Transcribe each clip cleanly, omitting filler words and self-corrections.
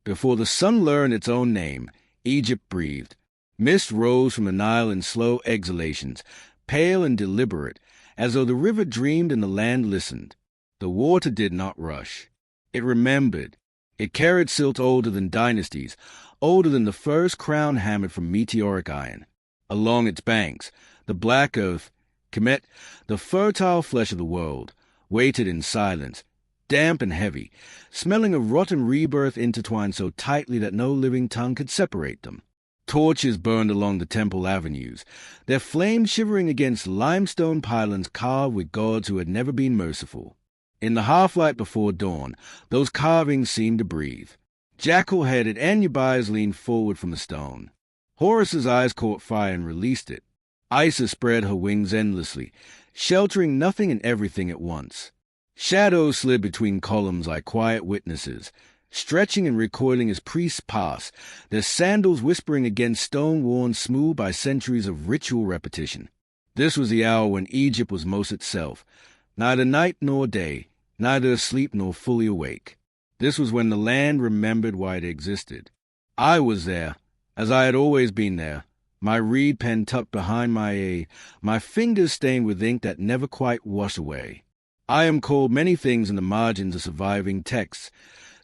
Before the sun learned its own name, Egypt breathed. Mist rose from the Nile in slow exhalations, pale and deliberate, as though the river dreamed and the land listened. The water did not rush. It remembered. It carried silt older than dynasties, older than the first crown hammered from meteoric iron. Along its banks, the black earth, Kemet, the fertile flesh of the world, waited in silence, damp and heavy, smelling of rotten rebirth intertwined so tightly that no living tongue could separate them. Torches burned along the temple avenues, their flames shivering against limestone pylons carved with gods who had never been merciful. In the half-light before dawn, those carvings seemed to breathe. Jackal-headed Anubis leaned forward from the stone. Horus's eyes caught fire and released it. Isis spread her wings endlessly, sheltering nothing and everything at once. Shadows slid between columns like quiet witnesses, stretching and recoiling as priests pass, their sandals whispering against stone worn smooth by centuries of ritual repetition. This was the hour when Egypt was most itself, neither night nor day, neither asleep nor fully awake. This was when the land remembered why it existed. I was there, as I had always been there, my reed pen tucked behind my fingers stained with ink that never quite washed away. I am called many things in the margins of surviving texts: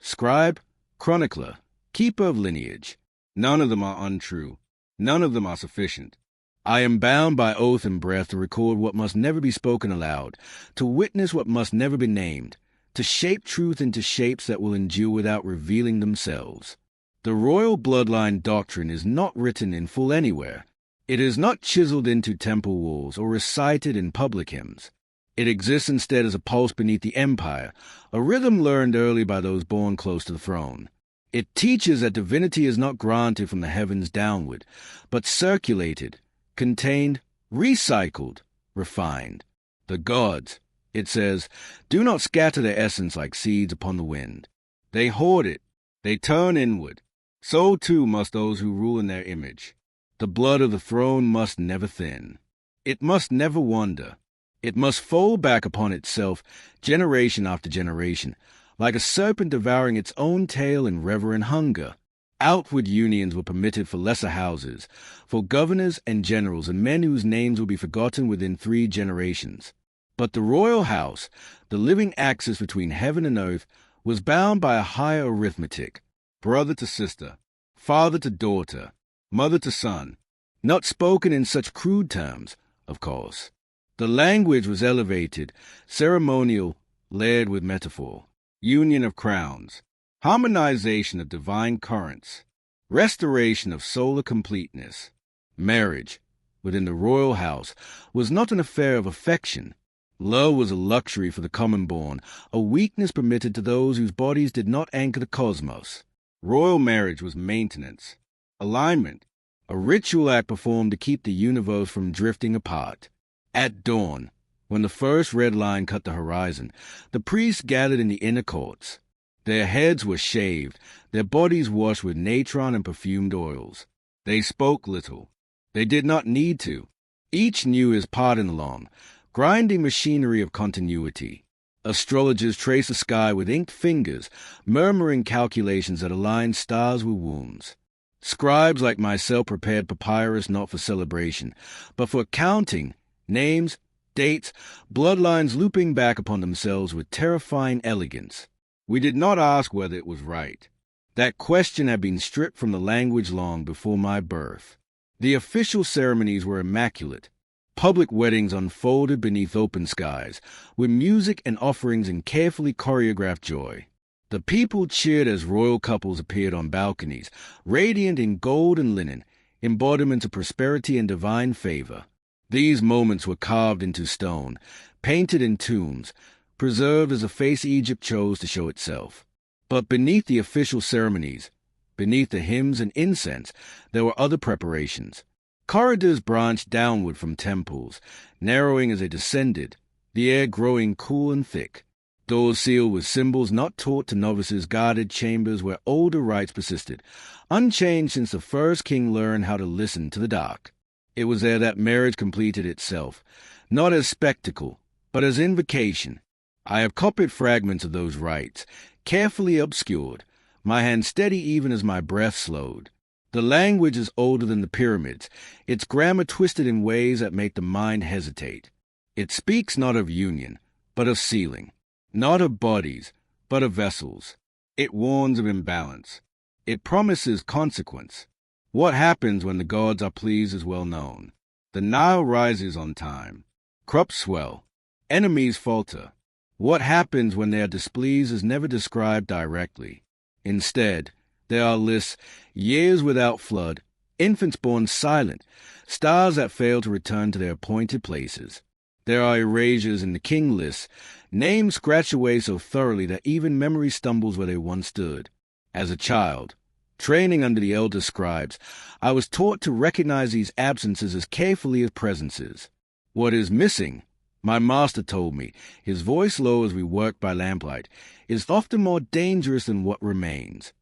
scribe, chronicler, keeper of lineage. None of them are untrue. None of them are sufficient. I am bound by oath and breath to record what must never be spoken aloud, to witness what must never be named, to shape truth into shapes that will endure without revealing themselves. The royal bloodline doctrine is not written in full anywhere. It is not chiseled into temple walls or recited in public hymns. It exists instead as a pulse beneath the empire, a rhythm learned early by those born close to the throne. It teaches that divinity is not granted from the heavens downward, but circulated, contained, recycled, refined. The gods, it says, do not scatter their essence like seeds upon the wind. They hoard it. They turn inward. So too must those who rule in their image. The blood of the throne must never thin. It must never wander. It must fold back upon itself generation after generation, like a serpent devouring its own tail in reverent hunger. Outward unions were permitted for lesser houses, for governors and generals and men whose names will be forgotten within 3 generations. But the royal house, the living axis between heaven and earth, was bound by a higher arithmetic, brother to sister, father to daughter, mother to son, not spoken in such crude terms, of course. The language was elevated, ceremonial, layered with metaphor, union of crowns, harmonization of divine currents, restoration of solar completeness. Marriage, within the royal house, was not an affair of affection. Love was a luxury for the common-born, a weakness permitted to those whose bodies did not anchor the cosmos. Royal marriage was maintenance, alignment, a ritual act performed to keep the universe from drifting apart. At dawn, when the first red line cut the horizon, the priests gathered in the inner courts. Their heads were shaved, their bodies washed with natron and perfumed oils. They spoke little. They did not need to. Each knew his part in the long, grinding machinery of continuity. Astrologers traced the sky with inked fingers, murmuring calculations that aligned stars with wombs. Scribes like myself prepared papyrus not for celebration, but for counting, names, dates, bloodlines looping back upon themselves with terrifying elegance. We did not ask whether it was right. That question had been stripped from the language long before my birth. The official ceremonies were immaculate. Public weddings unfolded beneath open skies, with music and offerings in carefully choreographed joy. The people cheered as royal couples appeared on balconies, radiant in gold and linen, embodiments of prosperity and divine favor. These moments were carved into stone, painted in tombs, preserved as a face Egypt chose to show itself. But beneath the official ceremonies, beneath the hymns and incense, there were other preparations. Corridors branched downward from temples, narrowing as they descended, the air growing cool and thick. Doors sealed with symbols not taught to novices guarded chambers where older rites persisted, unchanged since the first king learned how to listen to the dark. It was there that marriage completed itself, not as spectacle, but as invocation. I have copied fragments of those rites, carefully obscured, my hand steady even as my breath slowed. The language is older than the pyramids, its grammar twisted in ways that make the mind hesitate. It speaks not of union, but of sealing, not of bodies, but of vessels. It warns of imbalance. It promises consequence. What happens when the gods are pleased is well known. The Nile rises on time. Crops swell. Enemies falter. What happens when they are displeased is never described directly. Instead, there are lists, years without flood, infants born silent, stars that fail to return to their appointed places. There are erasures in the king lists, names scratched away so thoroughly that even memory stumbles where they once stood. As a child, training under the elder scribes, I was taught to recognize these absences as carefully as presences. What is missing, my master told me, his voice low as we worked by lamplight, is often more dangerous than what remains.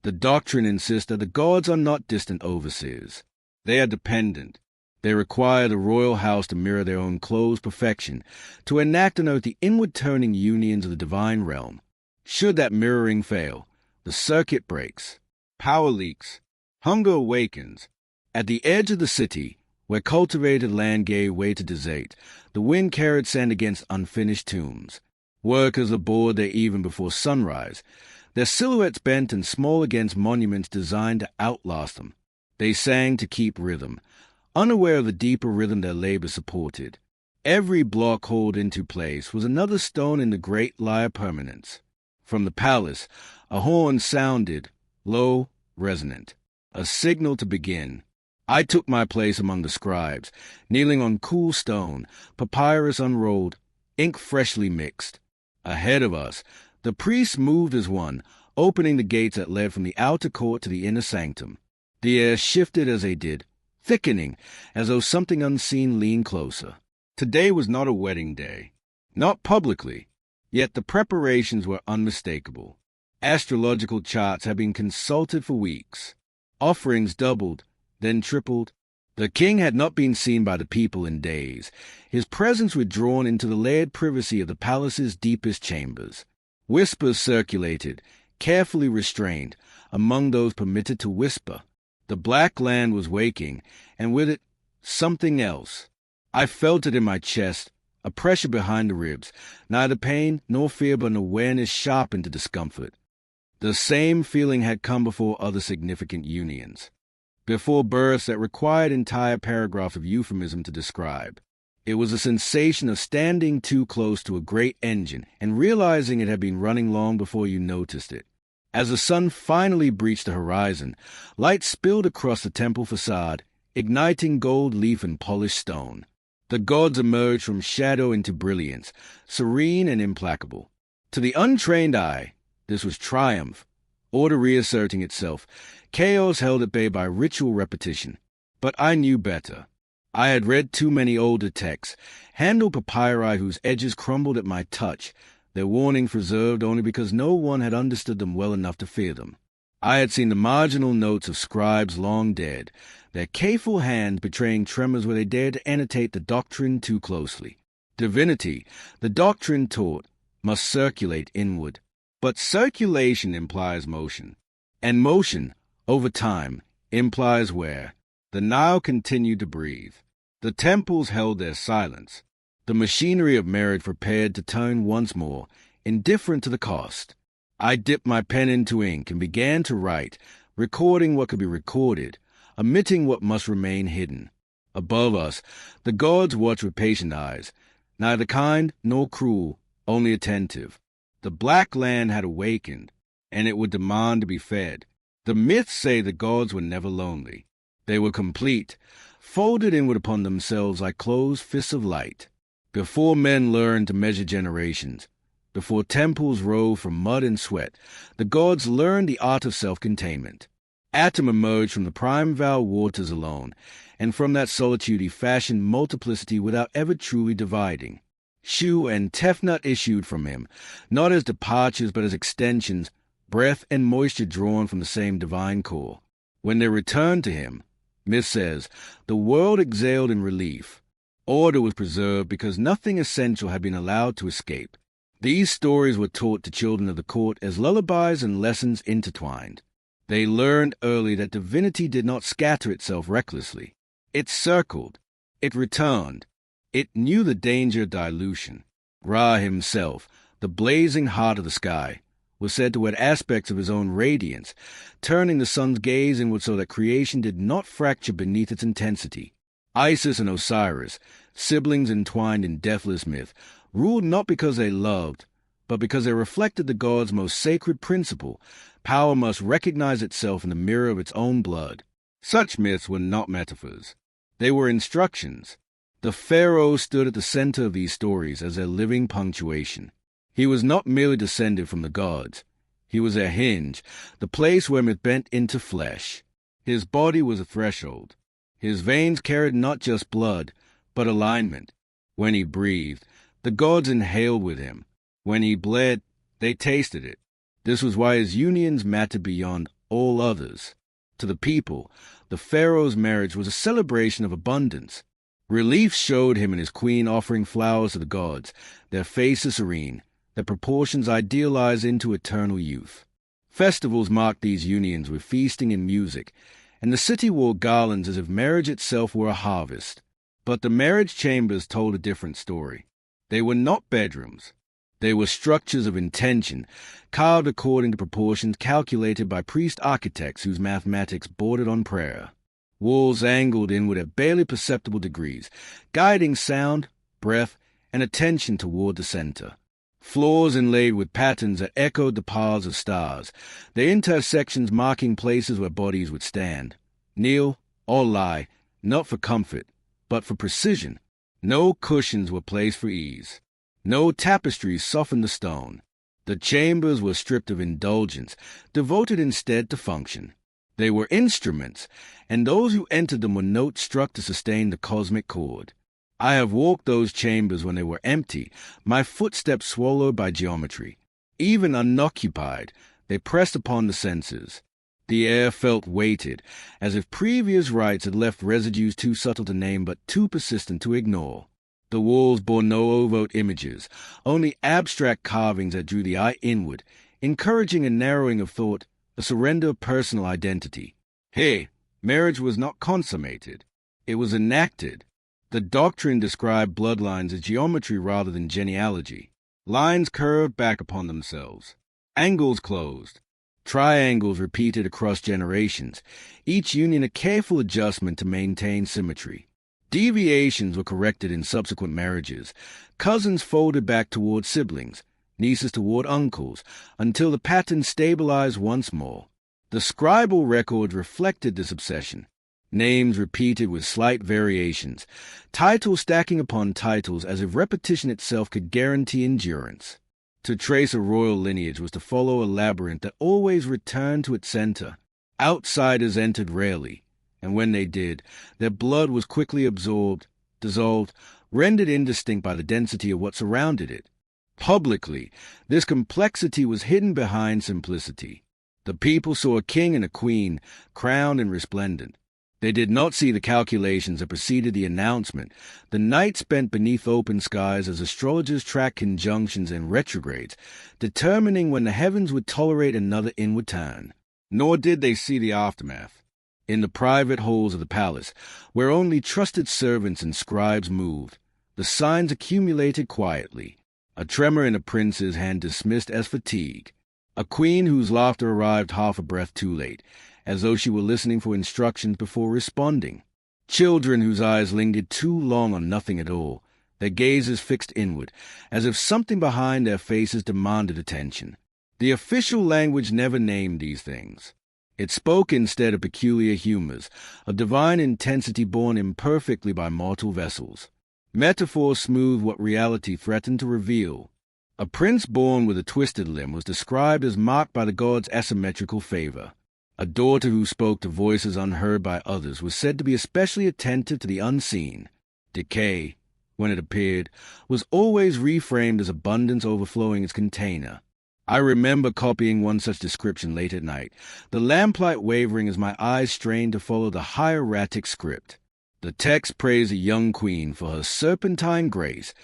The doctrine insists that the gods are not distant overseers. They are dependent. They require the royal house to mirror their own closed perfection, to enact on earth the inward-turning unions of the divine realm. Should that mirroring fail, the circuit breaks, power leaks, hunger awakens. At the edge of the city, where cultivated land gave way to desert, the wind carried sand against unfinished tombs. Workers labored there even before sunrise, their silhouettes bent and small against monuments designed to outlast them. They sang to keep rhythm, unaware of the deeper rhythm their labor supported. Every block hauled into place was another stone in the great lyre permanence. From the palace, a horn sounded, low, resonant, a signal to begin. I took my place among the scribes, kneeling on cool stone, papyrus unrolled, ink freshly mixed. Ahead of us, the priests moved as one, opening the gates that led from the outer court to the inner sanctum. The air shifted as they did, thickening, as though something unseen leaned closer. Today was not a wedding day. Not publicly, yet the preparations were unmistakable. Astrological charts had been consulted for weeks. Offerings doubled, then tripled. The king had not been seen by the people in days, his presence withdrawn into the layered privacy of the palace's deepest chambers. Whispers circulated, carefully restrained, among those permitted to whisper. The black land was waking, and with it, something else. I felt it in my chest, a pressure behind the ribs, neither pain nor fear but an awareness sharpened to discomfort. The same feeling had come before other significant unions, before births that required entire paragraphs of euphemism to describe. It was a sensation of standing too close to a great engine and realizing it had been running long before you noticed it. As the sun finally breached the horizon, light spilled across the temple facade, igniting gold leaf and polished stone. The gods emerged from shadow into brilliance, serene and implacable. To the untrained eye, this was triumph, order reasserting itself, chaos held at bay by ritual repetition. But I knew better. I had read too many older texts, handled papyri whose edges crumbled at my touch, their warnings preserved only because no one had understood them well enough to fear them. I had seen the marginal notes of scribes long dead, their careful hand betraying tremors where they dared to annotate the doctrine too closely. Divinity, the doctrine taught, must circulate inward. But circulation implies motion, and motion, over time, implies wear. The Nile continued to breathe. The temples held their silence. The machinery of marriage prepared to turn once more, indifferent to the cost. I dipped my pen into ink and began to write, recording what could be recorded, omitting what must remain hidden. Above us, the gods watched with patient eyes, neither kind nor cruel, only attentive. The black land had awakened, and it would demand to be fed. The myths say the gods were never lonely. They were complete, folded inward upon themselves like closed fists of light. Before men learned to measure generations, before temples rose from mud and sweat, the gods learned the art of self-containment. Atom emerged from the primeval waters alone, and from that solitude he fashioned multiplicity without ever truly dividing. Shu and Tefnut issued from him, not as departures but as extensions, breath and moisture drawn from the same divine core. When they returned to him, myth says, the world exhaled in relief. Order was preserved because nothing essential had been allowed to escape. These stories were taught to children of the court as lullabies and lessons intertwined. They learned early that divinity did not scatter itself recklessly. It circled. It returned. It knew the danger of dilution. Ra himself, the blazing heart of the sky, was said to add aspects of his own radiance, turning the sun's gaze inward so that creation did not fracture beneath its intensity. Isis and Osiris, siblings entwined in deathless myth, ruled not because they loved, but because they reflected the god's most sacred principle: power must recognize itself in the mirror of its own blood. Such myths were not metaphors. They were instructions. The Pharaoh stood at the center of these stories as their living punctuation. He was not merely descended from the gods. He was their hinge, the place where myth bent into flesh. His body was a threshold. His veins carried not just blood, but alignment. When he breathed, the gods inhaled with him. When he bled, they tasted it. This was why his unions mattered beyond all others. To the people, the Pharaoh's marriage was a celebration of abundance. Relief showed him and his queen offering flowers to the gods, their faces serene, their proportions idealized into eternal youth. Festivals marked these unions with feasting and music, and the city wore garlands as if marriage itself were a harvest. But the marriage chambers told a different story. They were not bedrooms. They were structures of intention, carved according to proportions calculated by priest-architects whose mathematics bordered on prayer. Walls angled inward at barely perceptible degrees, guiding sound, breath, and attention toward the center. Floors inlaid with patterns that echoed the paths of stars, their intersections marking places where bodies would stand, kneel, or lie, not for comfort, but for precision. No cushions were placed for ease. No tapestries softened the stone. The chambers were stripped of indulgence, devoted instead to function. They were instruments, and those who entered them were notes struck to sustain the cosmic chord. I have walked those chambers when they were empty, my footsteps swallowed by geometry. Even unoccupied, they pressed upon the senses. The air felt weighted, as if previous rites had left residues too subtle to name but too persistent to ignore. The walls bore no overt images, only abstract carvings that drew the eye inward, encouraging a narrowing of thought, a surrender of personal identity. Here, marriage was not consummated. It was enacted. The doctrine described bloodlines as geometry rather than genealogy. Lines curved back upon themselves. Angles closed. Triangles repeated across generations, each union a careful adjustment to maintain symmetry. Deviations were corrected in subsequent marriages. Cousins folded back toward siblings, nieces toward uncles, until the pattern stabilized once more. The scribal records reflected this obsession. Names repeated with slight variations, titles stacking upon titles as if repetition itself could guarantee endurance. To trace a royal lineage was to follow a labyrinth that always returned to its center. Outsiders entered rarely, and when they did, their blood was quickly absorbed, dissolved, rendered indistinct by the density of what surrounded it. Publicly, this complexity was hidden behind simplicity. The people saw a king and a queen, crowned and resplendent. They did not see the calculations that preceded the announcement, the night spent beneath open skies as astrologers tracked conjunctions and retrogrades, determining when the heavens would tolerate another inward turn. Nor did they see the aftermath. In the private halls of the palace, where only trusted servants and scribes moved, the signs accumulated quietly. A tremor in a prince's hand dismissed as fatigue. A queen whose laughter arrived half a breath too late, as though she were listening for instructions before responding. Children whose eyes lingered too long on nothing at all, their gazes fixed inward, as if something behind their faces demanded attention. The official language never named these things. It spoke instead of peculiar humors, of divine intensity born imperfectly by mortal vessels. Metaphor smoothed what reality threatened to reveal. A prince born with a twisted limb was described as marked by the god's asymmetrical favor. A daughter who spoke to voices unheard by others was said to be especially attentive to the unseen. Decay, when it appeared, was always reframed as abundance overflowing its container. I remember copying one such description late at night, the lamplight wavering as my eyes strained to follow the hieratic script. The text praised a young queen for her serpentine grace,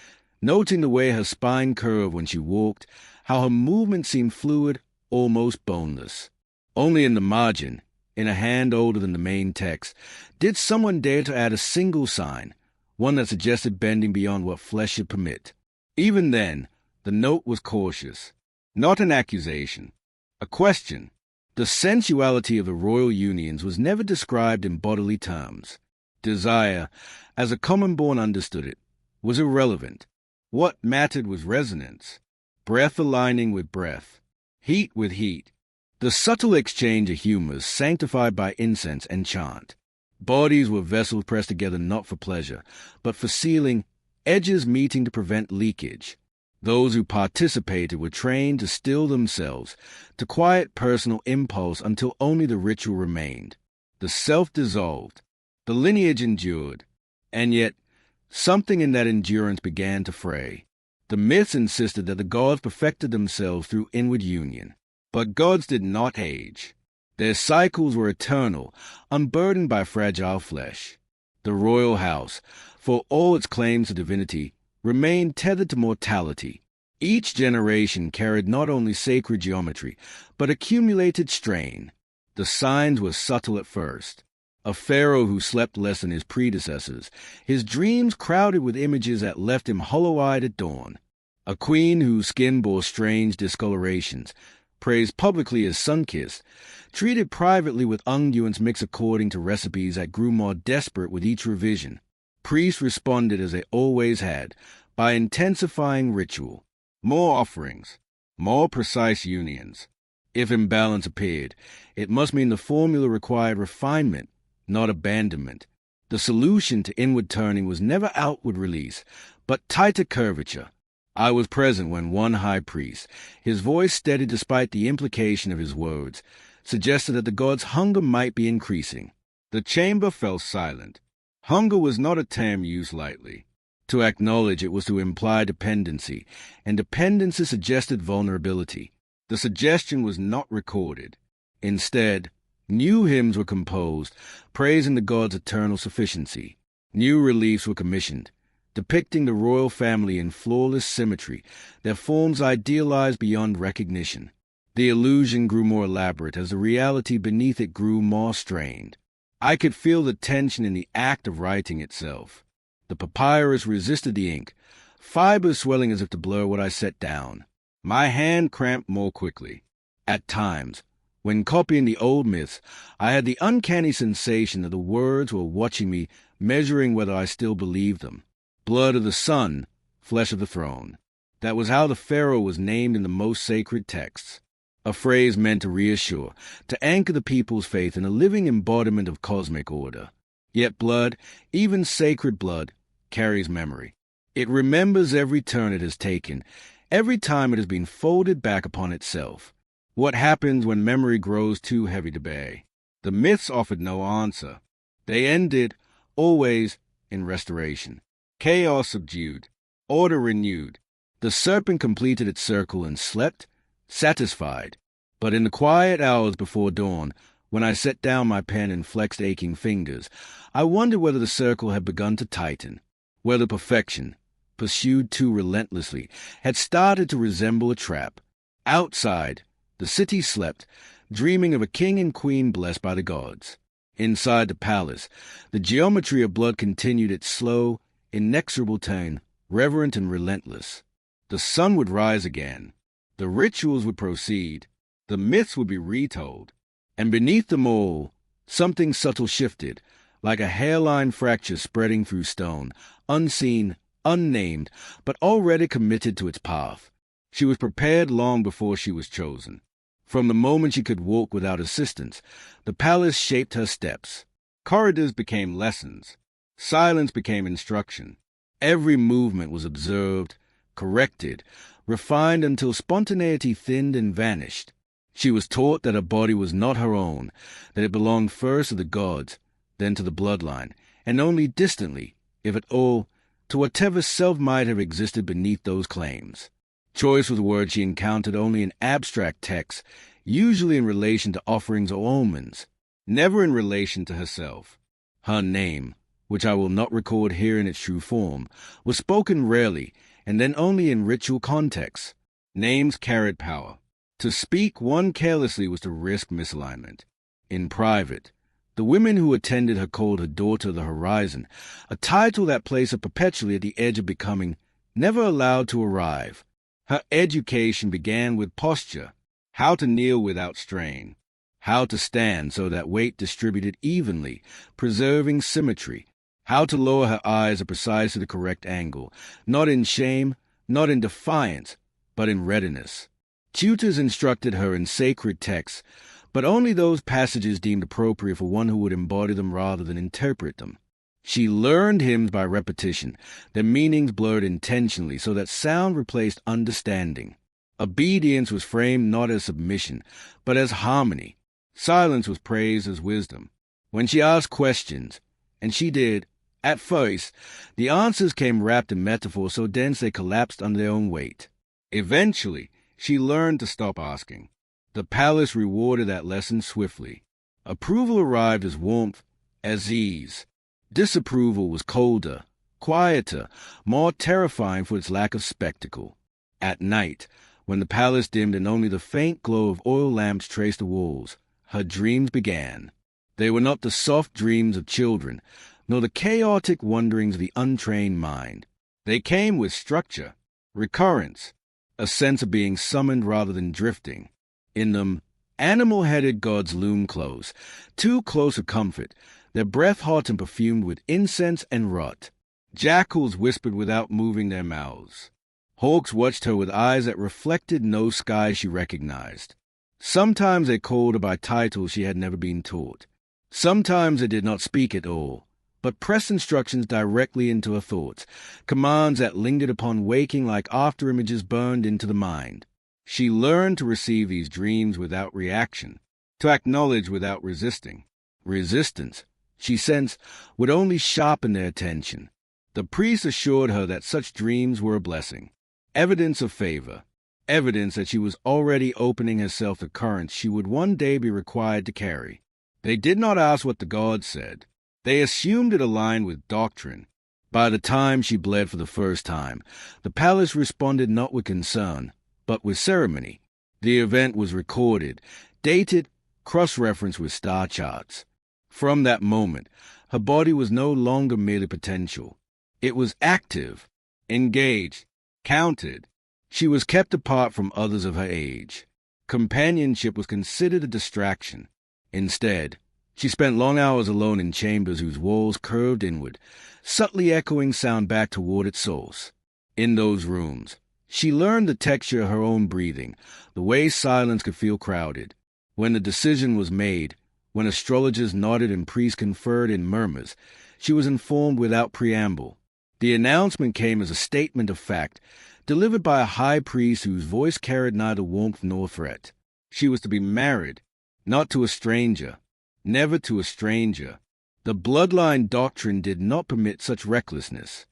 noting the way her spine curved when she walked, how her movement seemed fluid, almost boneless. Only in the margin, in a hand older than the main text, did someone dare to add a single sign, one that suggested bending beyond what flesh should permit. Even then, the note was cautious, not an accusation, a question. The sensuality of the royal unions was never described in bodily terms. Desire, as a common-born understood it, was irrelevant. What mattered was resonance, breath aligning with breath, heat with heat, the subtle exchange of humors sanctified by incense and chant. Bodies were vessels pressed together not for pleasure, but for sealing, edges meeting to prevent leakage. Those who participated were trained to still themselves, to quiet personal impulse until only the ritual remained. The self dissolved, the lineage endured, and yet something in that endurance began to fray. The myths insisted that the gods perfected themselves through inward union. But gods did not age. Their cycles were eternal, unburdened by fragile flesh. The royal house, for all its claims to divinity, remained tethered to mortality. Each generation carried not only sacred geometry, but accumulated strain. The signs were subtle at first. A pharaoh who slept less than his predecessors, his dreams crowded with images that left him hollow-eyed at dawn. A queen whose skin bore strange discolorations, praised publicly as sun-kissed, treated privately with unguents mixed according to recipes that grew more desperate with each revision. Priests responded as they always had, by intensifying ritual. More offerings, more precise unions. If imbalance appeared, it must mean the formula required refinement, not abandonment. The solution to inward turning was never outward release, but tighter curvature. I was present when one high priest, his voice steady despite the implication of his words, suggested that the gods' hunger might be increasing. The chamber fell silent. Hunger was not a term used lightly. To acknowledge it was to imply dependency, and dependency suggested vulnerability. The suggestion was not recorded. Instead, new hymns were composed, praising the gods' eternal sufficiency. New reliefs were commissioned, depicting the royal family in flawless symmetry, their forms idealized beyond recognition. The illusion grew more elaborate as the reality beneath it grew more strained. I could feel the tension in the act of writing itself. The papyrus resisted the ink, fibers swelling as if to blur what I set down. My hand cramped more quickly. At times, when copying the old myths, I had the uncanny sensation that the words were watching me, measuring whether I still believed them. Blood of the sun, flesh of the throne. That was how the pharaoh was named in the most sacred texts. A phrase meant to reassure, to anchor the people's faith in a living embodiment of cosmic order. Yet blood, even sacred blood, carries memory. It remembers every turn it has taken, every time it has been folded back upon itself. What happens when memory grows too heavy to bear? The myths offered no answer. They ended, always, in restoration. Chaos subdued, order renewed. The serpent completed its circle and slept, satisfied. But in the quiet hours before dawn, when I set down my pen and flexed aching fingers, I wondered whether the circle had begun to tighten, whether perfection, pursued too relentlessly, had started to resemble a trap. Outside, the city slept, dreaming of a king and queen blessed by the gods. Inside the palace, the geometry of blood continued its slow, inexorable turn, reverent and relentless. The sun would rise again. The rituals would proceed. The myths would be retold. And beneath them all, something subtle shifted, like a hairline fracture spreading through stone, unseen, unnamed, but already committed to its path. She was prepared long before she was chosen. From the moment she could walk without assistance, the palace shaped her steps. Corridors became lessons. Silence became instruction. Every movement was observed, corrected, refined until spontaneity thinned and vanished. She was taught that her body was not her own, that it belonged first to the gods, then to the bloodline, and only distantly, if at all, to whatever self might have existed beneath those claims. Choice was a word she encountered only in abstract texts, usually in relation to offerings or omens, never in relation to herself. Her name, which I will not record here in its true form, was spoken rarely, and then only in ritual contexts. Names carried power. To speak one carelessly was to risk misalignment. In private, the women who attended her called her daughter the horizon, a title that placed her perpetually at the edge of becoming, never allowed to arrive. Her education began with posture, how to kneel without strain, how to stand so that weight distributed evenly, preserving symmetry, how to lower her eyes at precisely the correct angle, not in shame, not in defiance, but in readiness. Tutors instructed her in sacred texts, but only those passages deemed appropriate for one who would embody them rather than interpret them. She learned hymns by repetition, their meanings blurred intentionally so that sound replaced understanding. Obedience was framed not as submission, but as harmony. Silence was praised as wisdom. When she asked questions, and she did, at first, the answers came wrapped in metaphor so dense they collapsed under their own weight. Eventually, she learned to stop asking. The palace rewarded that lesson swiftly. Approval arrived as warmth, as ease. Disapproval was colder, quieter, more terrifying for its lack of spectacle. At night, when the palace dimmed and only the faint glow of oil lamps traced the walls, her dreams began. They were not the soft dreams of children, nor the chaotic wanderings of the untrained mind. They came with structure, recurrence, a sense of being summoned rather than drifting. In them, animal-headed gods loomed close, too close for comfort, their breath hot and perfumed with incense and rot. Jackals whispered without moving their mouths. Hawks watched her with eyes that reflected no sky she recognized. Sometimes they called her by titles she had never been taught. Sometimes they did not speak at all, but pressed instructions directly into her thoughts, commands that lingered upon waking like after-images burned into the mind. She learned to receive these dreams without reaction, to acknowledge without resisting. Resistance, she sensed, would only sharpen their attention. The priest assured her that such dreams were a blessing, evidence of favor, evidence that she was already opening herself to currents she would one day be required to carry. They did not ask what the gods said. They assumed it aligned with doctrine. By the time she bled for the first time, the palace responded not with concern, but with ceremony. The event was recorded, dated, cross-referenced with star charts. From that moment, her body was no longer merely potential. It was active, engaged, counted. She was kept apart from others of her age. Companionship was considered a distraction. Instead, she spent long hours alone in chambers whose walls curved inward, subtly echoing sound back toward its source. In those rooms, she learned the texture of her own breathing, the way silence could feel crowded. When the decision was made, when astrologers nodded and priests conferred in murmurs, she was informed without preamble. The announcement came as a statement of fact, delivered by a high priest whose voice carried neither warmth nor threat. She was to be married, not to a stranger, never to a stranger. The bloodline doctrine did not permit such recklessness.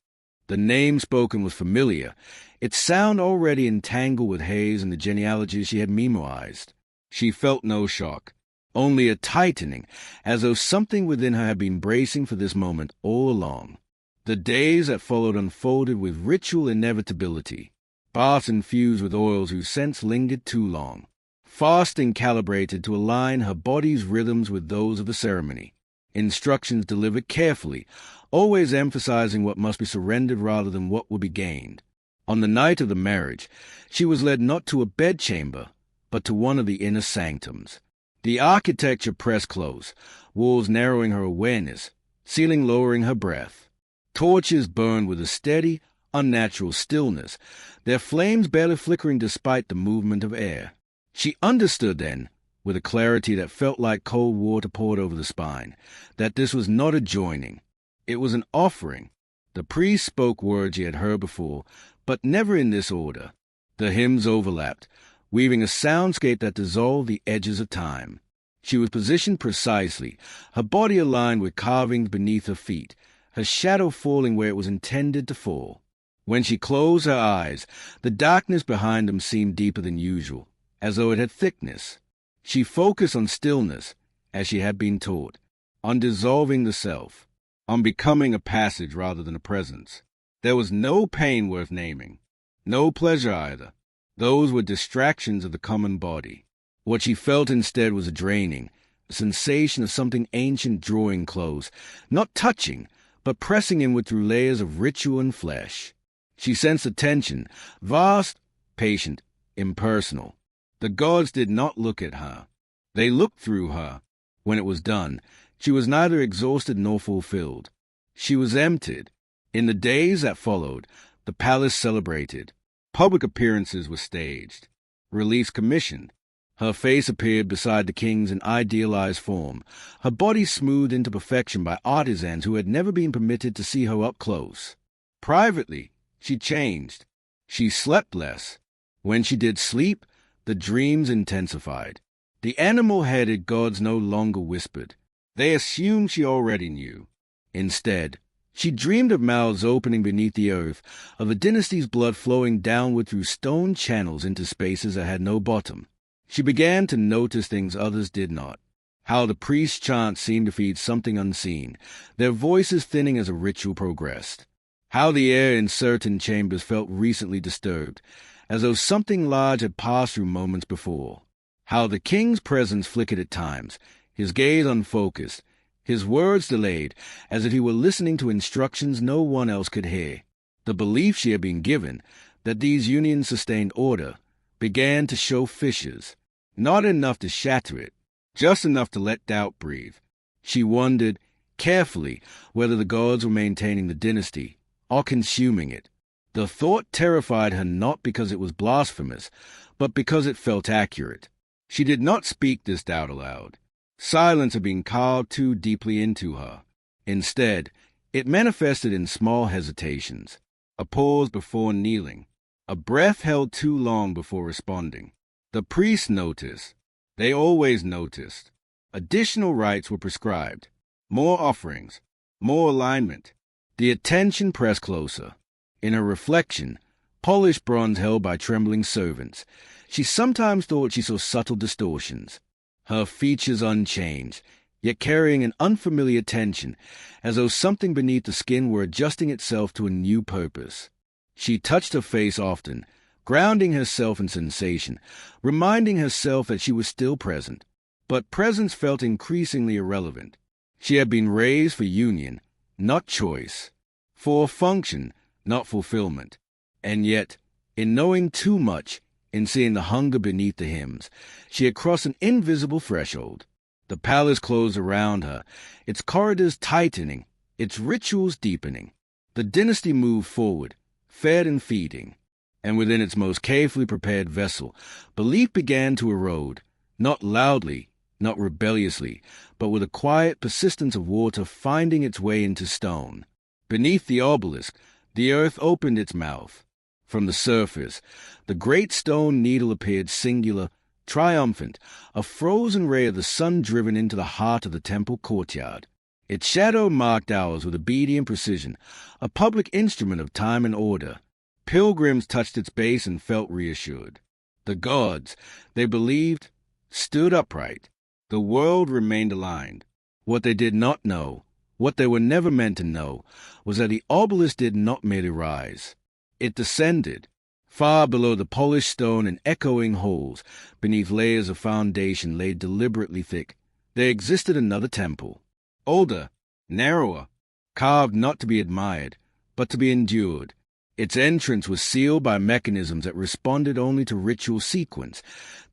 The name spoken was familiar, its sound already entangled with haze and the genealogies she had memorized. She felt no shock, only a tightening, as though something within her had been bracing for this moment all along. The days that followed unfolded with ritual inevitability, baths infused with oils whose scents lingered too long, fasting calibrated to align her body's rhythms with those of the ceremony, instructions delivered carefully, always emphasizing what must be surrendered rather than what would be gained. On the night of the marriage, she was led not to a bedchamber, but to one of the inner sanctums. The architecture pressed close, walls narrowing her awareness, ceiling lowering her breath. Torches burned with a steady, unnatural stillness, their flames barely flickering despite the movement of air. She understood then, with a clarity that felt like cold water poured over the spine, that this was not a joining. It was an offering. The priest spoke words she had heard before, but never in this order. The hymns overlapped, weaving a soundscape that dissolved the edges of time. She was positioned precisely, her body aligned with carvings beneath her feet, her shadow falling where it was intended to fall. When she closed her eyes, the darkness behind them seemed deeper than usual, as though it had thickness. She focused on stillness, as she had been taught, on dissolving the self, on becoming a passage rather than a presence. There was no pain worth naming, No pleasure either. Those were distractions of the common body. What she felt instead was a draining, a sensation of something ancient drawing close, not touching, but pressing inward through layers of ritual and flesh. She sensed a tension, vast, patient, impersonal. The gods did not look at her. They looked through her. When it was done, she was neither exhausted nor fulfilled. She was emptied. In the days that followed, the palace celebrated. Public appearances were staged. Reliefs commissioned. Her face appeared beside the king's in idealized form, her body smoothed into perfection by artisans who had never been permitted to see her up close. Privately, she changed. She slept less. When she did sleep, the dreams intensified. The animal-headed gods no longer whispered. They assumed she already knew. Instead, she dreamed of mouths opening beneath the earth, of a dynasty's blood flowing downward through stone channels into spaces that had no bottom. She began to notice things others did not. How the priest's chants seemed to feed something unseen, their voices thinning as a ritual progressed. How the air in certain chambers felt recently disturbed, as though something large had passed through moments before. How the king's presence flickered at times, his gaze unfocused, his words delayed, as if he were listening to instructions no one else could hear. The belief she had been given, that these unions sustained order, began to show fissures. Not enough to shatter it, just enough to let doubt breathe. She wondered, carefully, whether the gods were maintaining the dynasty, or consuming it. The thought terrified her not because it was blasphemous, but because it felt accurate. She did not speak this doubt aloud. Silence had been carved too deeply into her. Instead, it manifested in small hesitations, a pause before kneeling, a breath held too long before responding. The priests noticed. They always noticed. Additional rites were prescribed. More offerings. More alignment. The attention pressed closer. In her reflection, polished bronze held by trembling servants, she sometimes thought she saw subtle distortions. Her features unchanged, yet carrying an unfamiliar tension, as though something beneath the skin were adjusting itself to a new purpose. She touched her face often, grounding herself in sensation, reminding herself that she was still present. But presence felt increasingly irrelevant. She had been raised for union, not choice, for function, not fulfillment. And yet, in knowing too much, in seeing the hunger beneath the hymns, she had crossed an invisible threshold. The palace closed around her, its corridors tightening, its rituals deepening. The dynasty moved forward, fed and feeding. And within its most carefully prepared vessel, belief began to erode, not loudly, not rebelliously, but with a quiet persistence of water finding its way into stone. Beneath the obelisk, the earth opened its mouth. From the surface, the great stone needle appeared singular, triumphant, a frozen ray of the sun driven into the heart of the temple courtyard. Its shadow marked hours with obedient precision, a public instrument of time and order. Pilgrims touched its base and felt reassured. The gods, they believed, stood upright. The world remained aligned. What they did not know, what they were never meant to know, was that the obelisk did not merely rise. It descended. Far below the polished stone and echoing halls, beneath layers of foundation laid deliberately thick, there existed another temple. Older, narrower, carved not to be admired, but to be endured. Its entrance was sealed by mechanisms that responded only to ritual sequence,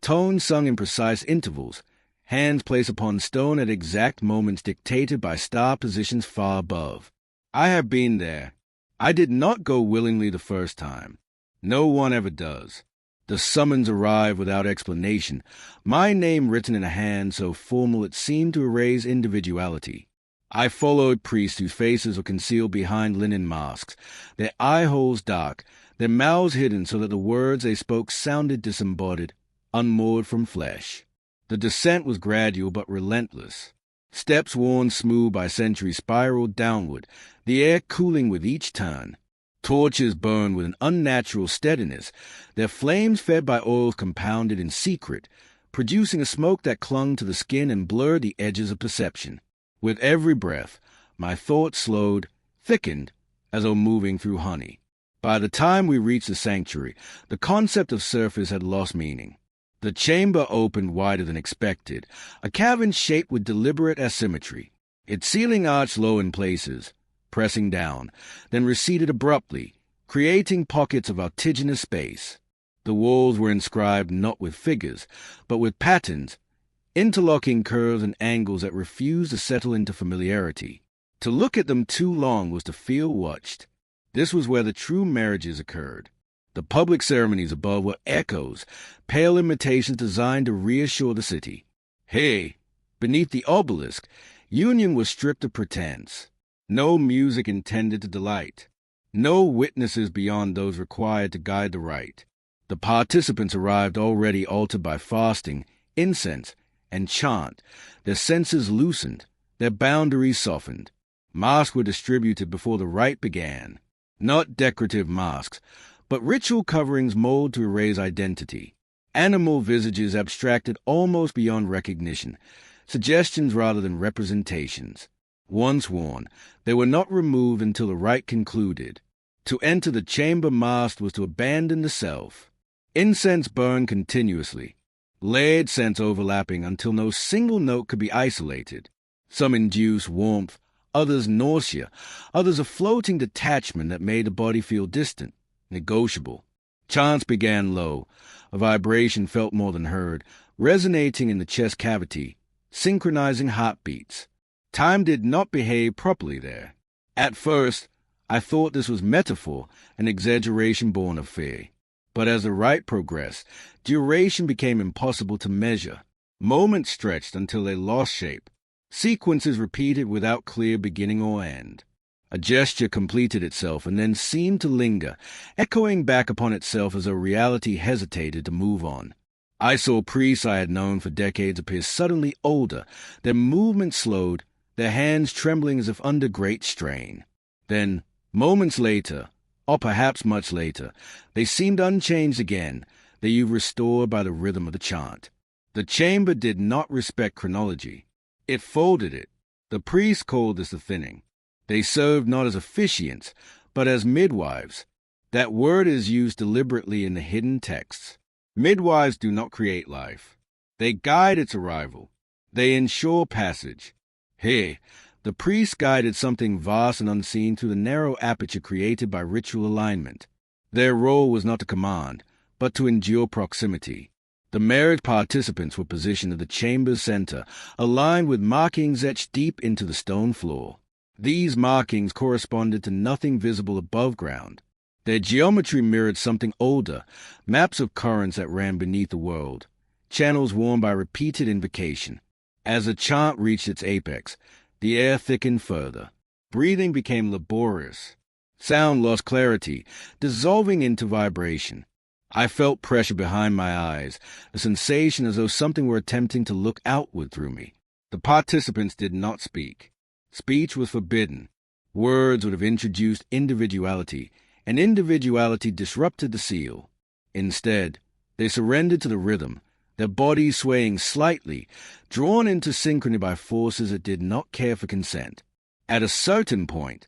tones sung in precise intervals, hands placed upon stone at exact moments dictated by star positions far above. I have been there. I did not go willingly the first time. No one ever does. The summons arrived without explanation, my name written in a hand so formal it seemed to erase individuality. I followed priests whose faces were concealed behind linen masks, their eye-holes dark, their mouths hidden so that the words they spoke sounded disembodied, unmoored from flesh. The descent was gradual but relentless. Steps worn smooth by centuries spiraled downward, the air cooling with each turn. Torches burned with an unnatural steadiness, their flames fed by oils compounded in secret, producing a smoke that clung to the skin and blurred the edges of perception. With every breath, my thoughts slowed, thickened, as though moving through honey. By the time we reached the sanctuary, the concept of surface had lost meaning. The chamber opened wider than expected, a cavern shaped with deliberate asymmetry. Its ceiling arched low in places, pressing down, then receded abruptly, creating pockets of vertiginous space. The walls were inscribed not with figures, but with patterns, interlocking curves and angles that refused to settle into familiarity. To look at them too long was to feel watched. This was where the true marriages occurred. The public ceremonies above were echoes, pale imitations designed to reassure the city. Hey, beneath the obelisk, union was stripped of pretense. No music intended to delight. No witnesses beyond those required to guide the rite. The participants arrived already altered by fasting, incense, and chant. Their senses loosened, their boundaries softened. Masks were distributed before the rite began. Not decorative masks, but ritual coverings molded to erase identity. Animal visages abstracted almost beyond recognition, suggestions rather than representations. Once worn, they were not removed until the rite concluded. To enter the chamber masked was to abandon the self. Incense burned continuously, layered scents overlapping until no single note could be isolated. Some induced warmth, others nausea, others a floating detachment that made the body feel distant, negotiable. Chants began low, a vibration felt more than heard, resonating in the chest cavity, synchronizing heartbeats. Time did not behave properly there. At first, I thought this was metaphor, an exaggeration born of fear. But as the rite progressed, duration became impossible to measure. Moments stretched until they lost shape. Sequences repeated without clear beginning or end. A gesture completed itself and then seemed to linger, echoing back upon itself as though reality hesitated to move on. I saw priests I had known for decades appear suddenly older, their movements slowed, their hands trembling as if under great strain. Then, moments later, or perhaps much later, they seemed unchanged again, their youth restored by the rhythm of the chant. The chamber did not respect chronology. It folded it. The priests called this the thinning. They served not as officiants, but as midwives. That word is used deliberately in the hidden texts. Midwives do not create life. They guide its arrival. They ensure passage. Here, the priests guided something vast and unseen through the narrow aperture created by ritual alignment. Their role was not to command, but to endure proximity. The marriage participants were positioned at the chamber's center, aligned with markings etched deep into the stone floor. These markings corresponded to nothing visible above ground. Their geometry mirrored something older, maps of currents that ran beneath the world, channels worn by repeated invocation. As the chant reached its apex, the air thickened further. Breathing became laborious. Sound lost clarity, dissolving into vibration. I felt pressure behind my eyes, a sensation as though something were attempting to look outward through me. The participants did not speak. Speech was forbidden. Words would have introduced individuality, and individuality disrupted the seal. Instead, they surrendered to the rhythm, their bodies swaying slightly, drawn into synchrony by forces that did not care for consent. At a certain point,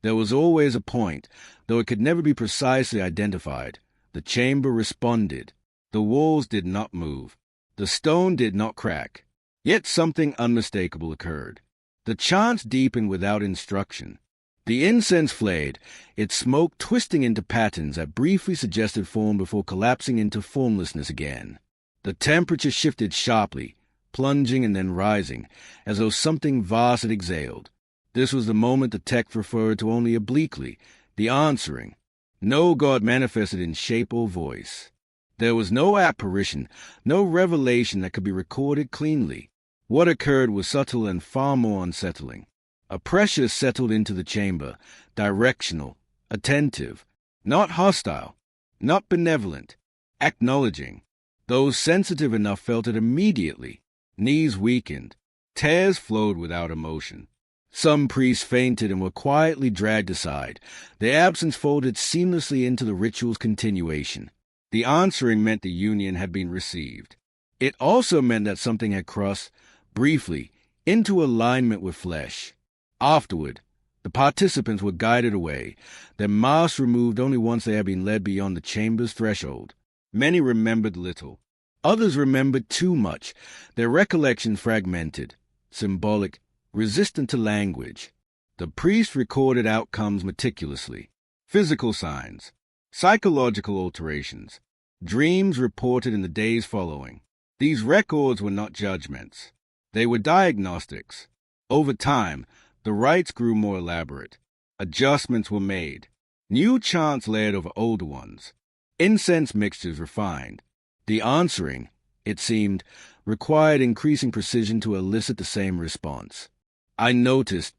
there was always a point, though it could never be precisely identified. The chamber responded. The walls did not move. The stone did not crack. Yet something unmistakable occurred. The chants deepened without instruction. The incense flared, its smoke twisting into patterns that briefly suggested form before collapsing into formlessness again. The temperature shifted sharply, plunging and then rising, as though something vast had exhaled. This was the moment the text referred to only obliquely, the answering. No God manifested in shape or voice. There was no apparition, no revelation that could be recorded cleanly. What occurred was subtle and far more unsettling. A pressure settled into the chamber, directional, attentive, not hostile, not benevolent, acknowledging. Those sensitive enough felt it immediately. Knees weakened. Tears flowed without emotion. Some priests fainted and were quietly dragged aside, their absence folded seamlessly into the ritual's continuation. The answering meant the union had been received. It also meant that something had crossed, briefly, into alignment with flesh. Afterward, The participants were guided away, their masks removed only once they had been led beyond the chamber's threshold. Many remembered little. Others remembered too much, their recollection fragmented, symbolic, resistant to language. The priest recorded outcomes meticulously. Physical signs, psychological alterations, dreams reported in the days following. These records were not judgments. They were diagnostics. Over time, the rites grew more elaborate. Adjustments were made. New chants layered over older ones. Incense mixtures refined. The answering, it seemed, required increasing precision to elicit the same response. I noticed,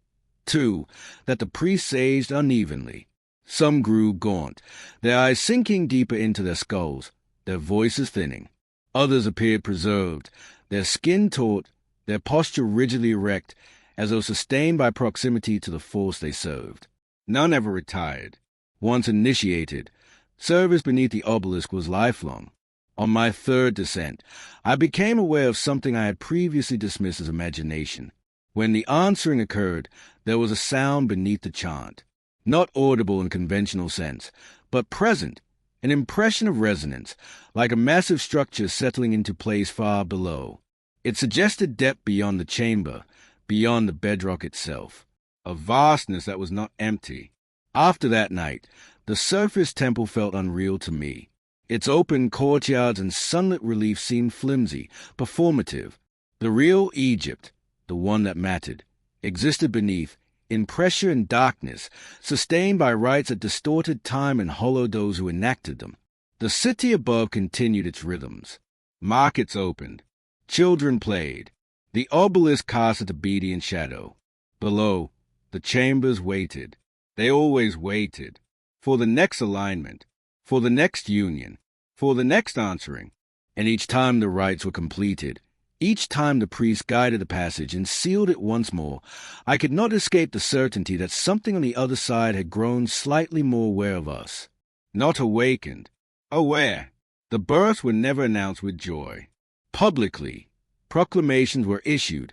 too, that the priests aged unevenly. Some grew gaunt, their eyes sinking deeper into their skulls, their voices thinning. Others appeared preserved, their skin taut, their posture rigidly erect, as though sustained by proximity to the force they served. None ever retired. Once initiated, service beneath the obelisk was lifelong. On my third descent, I became aware of something I had previously dismissed as imagination. When the answering occurred, there was a sound beneath the chant, not audible in conventional sense, but present, an impression of resonance, like a massive structure settling into place far below. It suggested depth beyond the chamber, beyond the bedrock itself, a vastness that was not empty. After that night, the surface temple felt unreal to me. Its open courtyards and sunlit relief seemed flimsy, performative. The real Egypt, the one that mattered, existed beneath, in pressure and darkness, sustained by rites that distorted time and hollowed those who enacted them. The city above continued its rhythms. Markets opened. Children played. The obelisk cast its obedient shadow. Below, the chambers waited. They always waited. For the next alignment, for the next union, for the next answering. And each time the rites were completed, each time the priest guided the passage and sealed it once more, I could not escape the certainty that something on the other side had grown slightly more aware of us. Not awakened, aware. The births were never announced with joy. Publicly, proclamations were issued,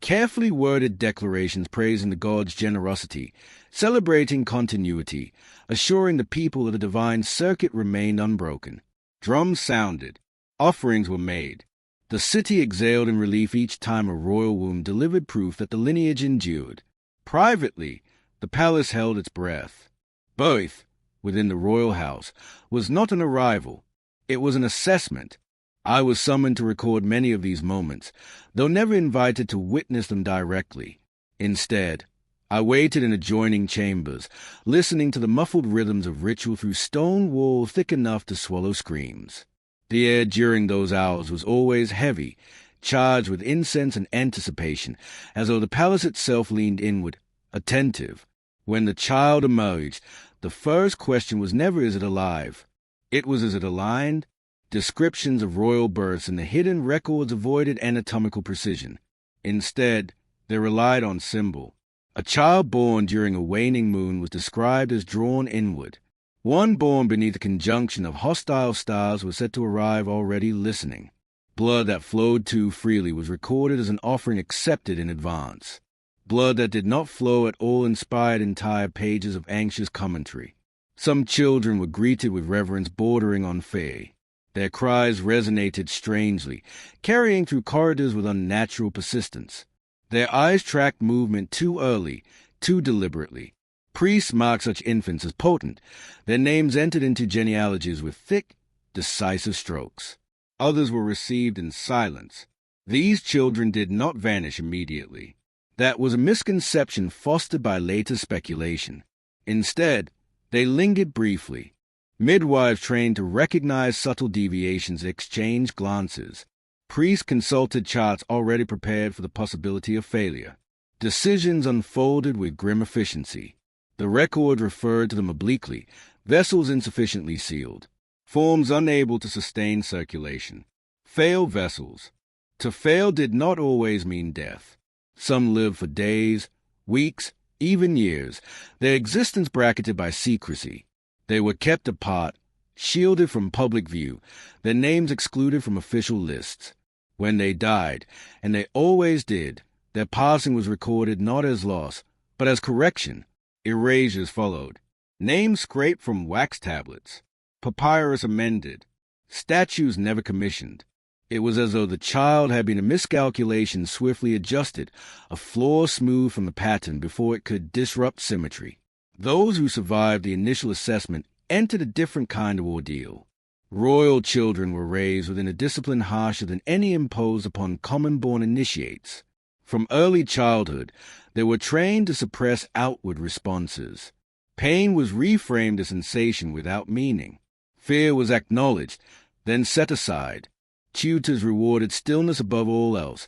carefully worded declarations praising the gods' generosity, celebrating continuity, assuring the people that the divine circuit remained unbroken. Drums sounded. Offerings were made. The city exhaled in relief each time a royal womb delivered proof that the lineage endured. Privately, the palace held its breath. Birth, within the royal house, was not an arrival. It was an assessment. I was summoned to record many of these moments, though never invited to witness them directly. Instead, I waited in adjoining chambers, listening to the muffled rhythms of ritual through stone walls thick enough to swallow screams. The air during those hours was always heavy, charged with incense and anticipation, as though the palace itself leaned inward, attentive. When the child emerged, the first question was never, is it alive? It was, is it aligned? Descriptions of royal births and the hidden records avoided anatomical precision. Instead, they relied on symbol. A child born during a waning moon was described as drawn inward. One born beneath a conjunction of hostile stars was said to arrive already listening. Blood that flowed too freely was recorded as an offering accepted in advance. Blood that did not flow at all inspired entire pages of anxious commentary. Some children were greeted with reverence bordering on fear. Their cries resonated strangely, carrying through corridors with unnatural persistence. Their eyes tracked movement too early, too deliberately. Priests marked such infants as potent. Their names entered into genealogies with thick, decisive strokes. Others were received in silence. These children did not vanish immediately. That was a misconception fostered by later speculation. Instead, they lingered briefly. Midwives trained to recognize subtle deviations exchanged glances. Priests consulted charts already prepared for the possibility of failure. Decisions unfolded with grim efficiency. The record referred to them obliquely, vessels insufficiently sealed, forms unable to sustain circulation. Failed vessels. To fail did not always mean death. Some lived for days, weeks, even years, their existence bracketed by secrecy. They were kept apart, shielded from public view, their names excluded from official lists. When they died, and they always did, their passing was recorded not as loss, but as correction, Erasures followed. Names scraped from wax tablets. Papyrus amended. Statues never commissioned. It was as though the child had been a miscalculation swiftly adjusted, a flaw smoothed from the pattern before it could disrupt symmetry. Those who survived the initial assessment entered a different kind of ordeal. Royal children were raised within a discipline harsher than any imposed upon common-born initiates. From early childhood, they were trained to suppress outward responses. Pain was reframed as sensation without meaning. Fear was acknowledged, then set aside. Tutors rewarded stillness above all else,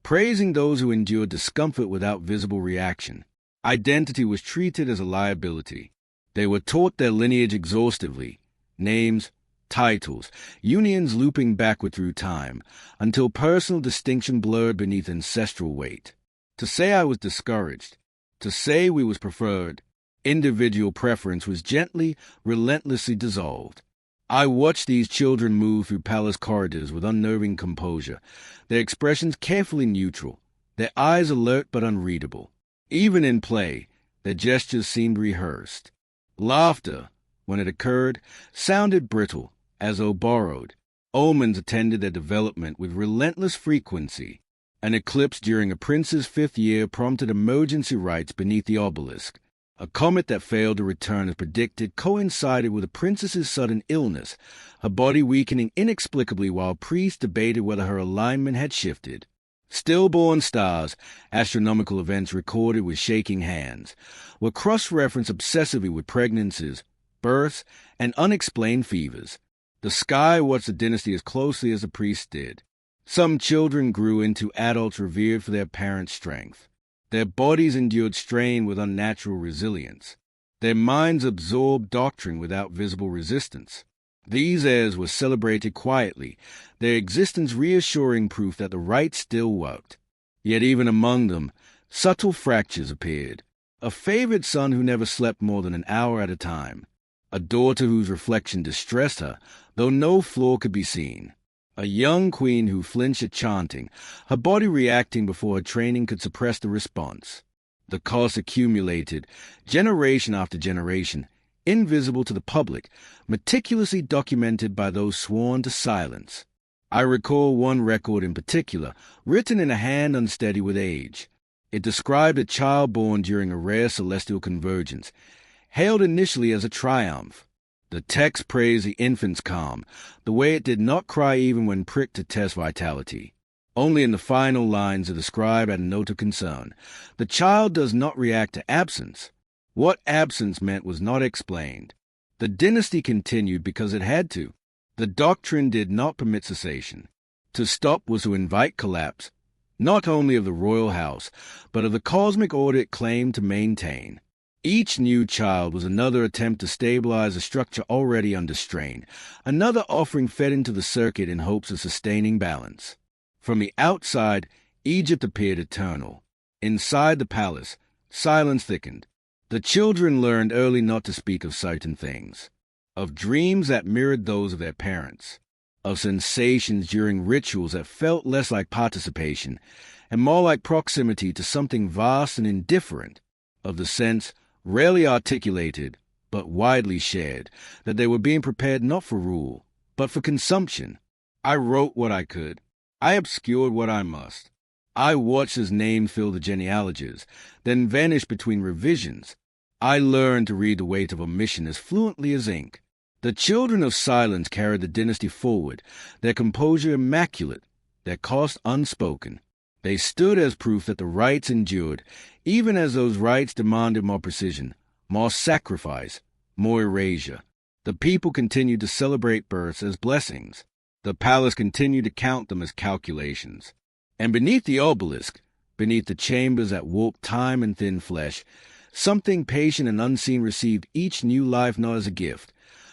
praising those who endured discomfort without visible reaction. Identity was treated as a liability. They were taught their lineage exhaustively, names, titles, unions looping backward through time, until personal distinction blurred beneath ancestral weight. To say I was discouraged, to say we was preferred, individual preference was gently, relentlessly dissolved. I watched these children move through palace corridors with unnerving composure, their expressions carefully neutral, their eyes alert but unreadable. Even in play, their gestures seemed rehearsed. Laughter, when it occurred, sounded brittle, as though borrowed. Omens attended their development with relentless frequency. An eclipse during a prince's 5th year prompted emergency rites beneath the obelisk. A comet that failed to return as predicted coincided with a princess's sudden illness, her body weakening inexplicably while priests debated whether her alignment had shifted. Stillborn stars, astronomical events recorded with shaking hands, were cross-referenced obsessively with pregnancies, births, and unexplained fevers. The sky watched the dynasty as closely as the priests did. Some children grew into adults revered for their parents' strength. Their bodies endured strain with unnatural resilience. Their minds absorbed doctrine without visible resistance. These heirs were celebrated quietly, their existence reassuring proof that the right still worked. Yet even among them, subtle fractures appeared. A favored son who never slept more than an hour at a time. A daughter whose reflection distressed her, though no flaw could be seen. A young queen who flinched at chanting, her body reacting before her training could suppress the response. The cost accumulated, generation after generation, invisible to the public, meticulously documented by those sworn to silence. I recall one record in particular, written in a hand unsteady with age. It described a child born during a rare celestial convergence, hailed initially as a triumph. The text praised the infant's calm, the way it did not cry even when pricked to test vitality. Only in the final lines did the scribe add a note of concern. The child does not react to absence. What absence meant was not explained. The dynasty continued because it had to. The doctrine did not permit cessation. To stop was to invite collapse, not only of the royal house, but of the cosmic order it claimed to maintain. Each new child was another attempt to stabilize a structure already under strain, another offering fed into the circuit in hopes of sustaining balance. From the outside, Egypt appeared eternal. Inside the palace, silence thickened. The children learned early not to speak of certain things, of dreams that mirrored those of their parents, of sensations during rituals that felt less like participation and more like proximity to something vast and indifferent, of the sense, rarely articulated, but widely shared, that they were being prepared not for rule, but for consumption. I wrote what I could. I obscured what I must. I watched as names filled the genealogies, then vanished between revisions. I learned to read the weight of omission as fluently as ink. The children of silence carried the dynasty forward, their composure immaculate, their cost unspoken. They stood as proof that the rites endured, even as those rites demanded more precision, more sacrifice, more erasure. The people continued to celebrate births as blessings. The palace continued to count them as calculations. And beneath the obelisk, beneath the chambers that warped time and thin flesh, something patient and unseen received each new life not as a gift,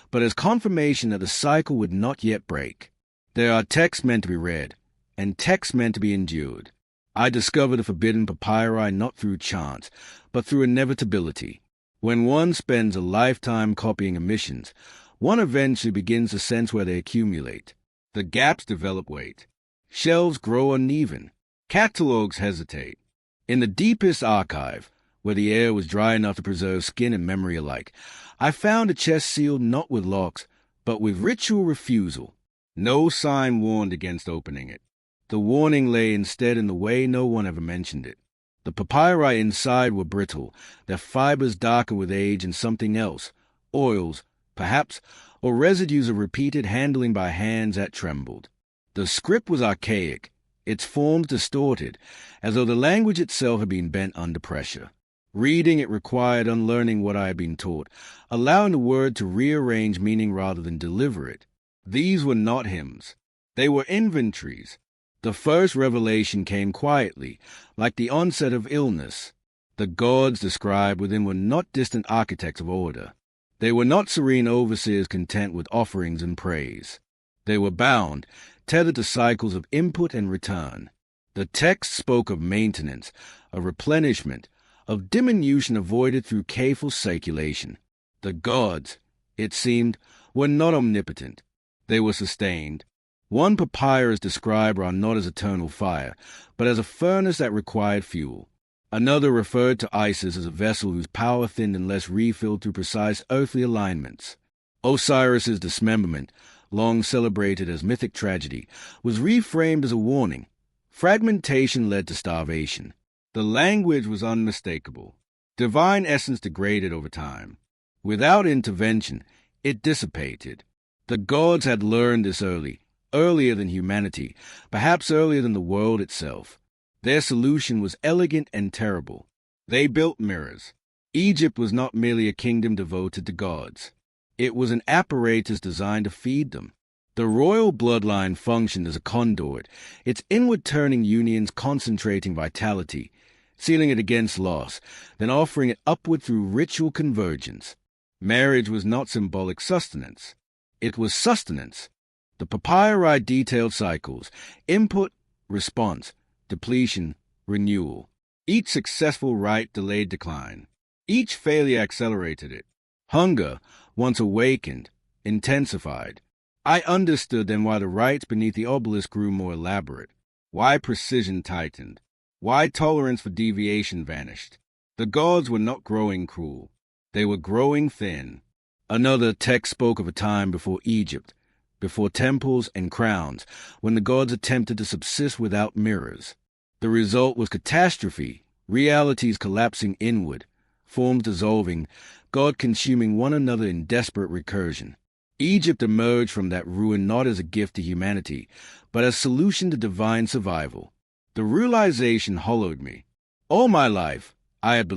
but as confirmation that the cycle would not yet break. There are texts meant to be read, and texts meant to be endured. I discovered the forbidden papyri not through chance, but through inevitability. When one spends a lifetime copying omissions, one eventually begins to sense where they accumulate. The gaps develop weight. Shelves grow uneven. Catalogues hesitate. In the deepest archive, where the air was dry enough to preserve skin and memory alike. I found a chest sealed not with locks, but with ritual refusal. No sign warned against opening it. The warning lay instead in the way no one ever mentioned it. The papyri inside were brittle, their fibers darker with age and something else, oils, perhaps, or residues of repeated handling by hands that trembled. The script was archaic, its forms distorted, as though the language itself had been bent under pressure. Reading it required unlearning what I had been taught, allowing the word to rearrange meaning rather than deliver it. These were not hymns. They were inventories. The first revelation came quietly, like the onset of illness. The gods described within were not distant architects of order. They were not serene overseers content with offerings and praise. They were bound, tethered to cycles of input and return. The text spoke of maintenance, of replenishment, of diminution avoided through careful circulation. The gods, it seemed, were not omnipotent. They were sustained. One papyrus described Ra not as eternal fire, but as a furnace that required fuel. Another referred to Isis as a vessel whose power thinned unless refilled through precise earthly alignments. Osiris's dismemberment, long celebrated as mythic tragedy, was reframed as a warning. Fragmentation led to starvation. The language was unmistakable. Divine essence degraded over time. Without intervention, it dissipated. The gods had learned this earlier than humanity, perhaps earlier than the world itself. Their solution was elegant and terrible. They built mirrors. Egypt was not merely a kingdom devoted to gods. It was an apparatus designed to feed them. The royal bloodline functioned as a conduit, its inward-turning unions concentrating vitality, sealing it against loss, then offering it upward through ritual convergence. Marriage was not symbolic sustenance. It was sustenance. The papyri detailed cycles: input, response, depletion, renewal. Each successful rite delayed decline. Each failure accelerated it. Hunger, once awakened, intensified. I understood then why the rites beneath the obelisk grew more elaborate, why precision tightened, why tolerance for deviation vanished. The gods were not growing cruel. They were growing thin. Another text spoke of a time before Egypt, before temples and crowns, when the gods attempted to subsist without mirrors. The result was catastrophe, realities collapsing inward, forms dissolving, God consuming one another in desperate recursion. Egypt emerged from that ruin not as a gift to humanity, but as solution to divine survival. The realization hollowed me. All my life, I had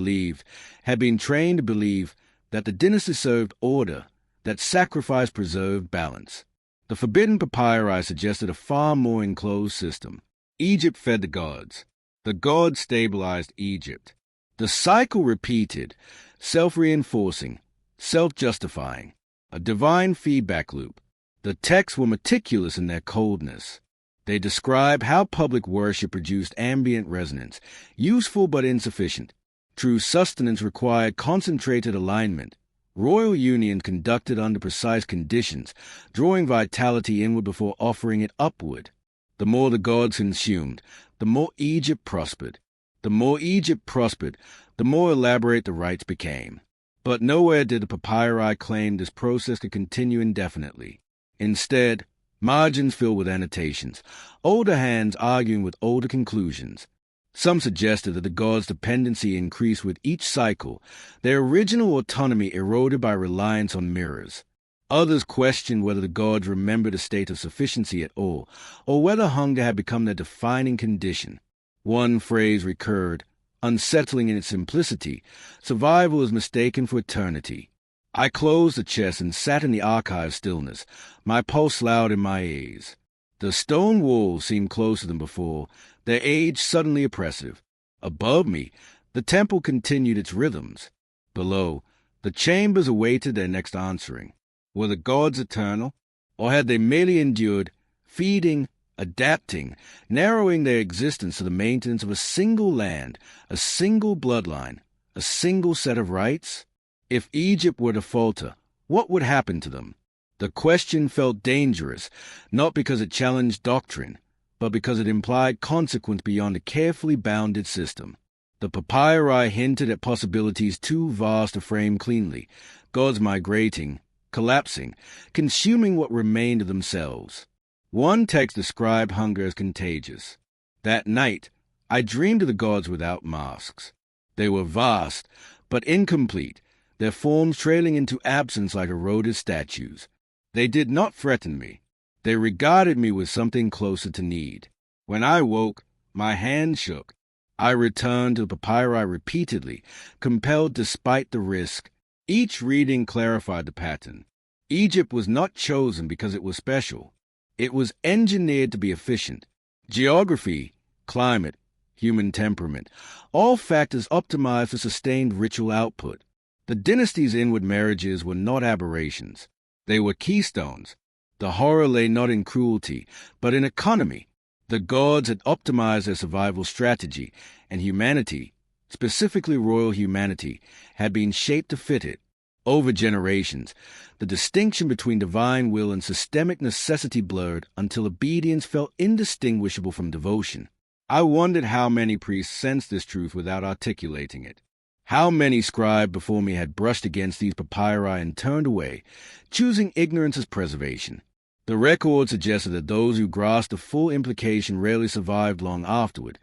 been trained to believe that the dynasty served order, that sacrifice preserved balance. The forbidden papyri suggested a far more enclosed system. Egypt fed the gods. The gods stabilized Egypt. The cycle repeated, self-reinforcing, self-justifying, a divine feedback loop. The texts were meticulous in their coldness. They describe how public worship produced ambient resonance, useful but insufficient. True sustenance required concentrated alignment. Royal union conducted under precise conditions, drawing vitality inward before offering it upward. The more the gods consumed, the more Egypt prospered. The more Egypt prospered, the more elaborate the rites became. But nowhere did the papyri claim this process could continue indefinitely. Instead, margins filled with annotations, older hands arguing with older conclusions. Some suggested that the gods' dependency increased with each cycle, their original autonomy eroded by reliance on mirrors. Others questioned whether the gods remembered a state of sufficiency at all, or whether hunger had become their defining condition. One phrase recurred, unsettling in its simplicity: survival is mistaken for eternity. I closed the chest and sat in the archive stillness, my pulse loud in my ears. The stone walls seemed closer than before, their age suddenly oppressive. Above me, the temple continued its rhythms. Below, the chambers awaited their next answering. Were the gods eternal, or had they merely endured, feeding, adapting, narrowing their existence to the maintenance of a single land, a single bloodline, a single set of rites? If Egypt were to falter, what would happen to them? The question felt dangerous, not because it challenged doctrine, but because it implied consequence beyond a carefully bounded system. The papyri hinted at possibilities too vast to frame cleanly, gods migrating, collapsing, consuming what remained of themselves. One text described hunger as contagious. That night, I dreamed of the gods without masks. They were vast, but incomplete, their forms trailing into absence like eroded statues. They did not threaten me. They regarded me with something closer to need. When I woke, my hand shook. I returned to the papyri repeatedly, compelled despite the risk. Each reading clarified the pattern. Egypt was not chosen because it was special. It was engineered to be efficient. Geography, climate, human temperament, all factors optimized for sustained ritual output. The dynasty's inward marriages were not aberrations. They were keystones. The horror lay not in cruelty, but in economy. The gods had optimized their survival strategy, and humanity, specifically royal humanity, had been shaped to fit it. Over generations, the distinction between divine will and systemic necessity blurred until obedience felt indistinguishable from devotion. I wondered how many priests sensed this truth without articulating it. How many scribes before me had brushed against these papyri and turned away, choosing ignorance as preservation. The record suggested that those who grasped the full implication rarely survived long afterward,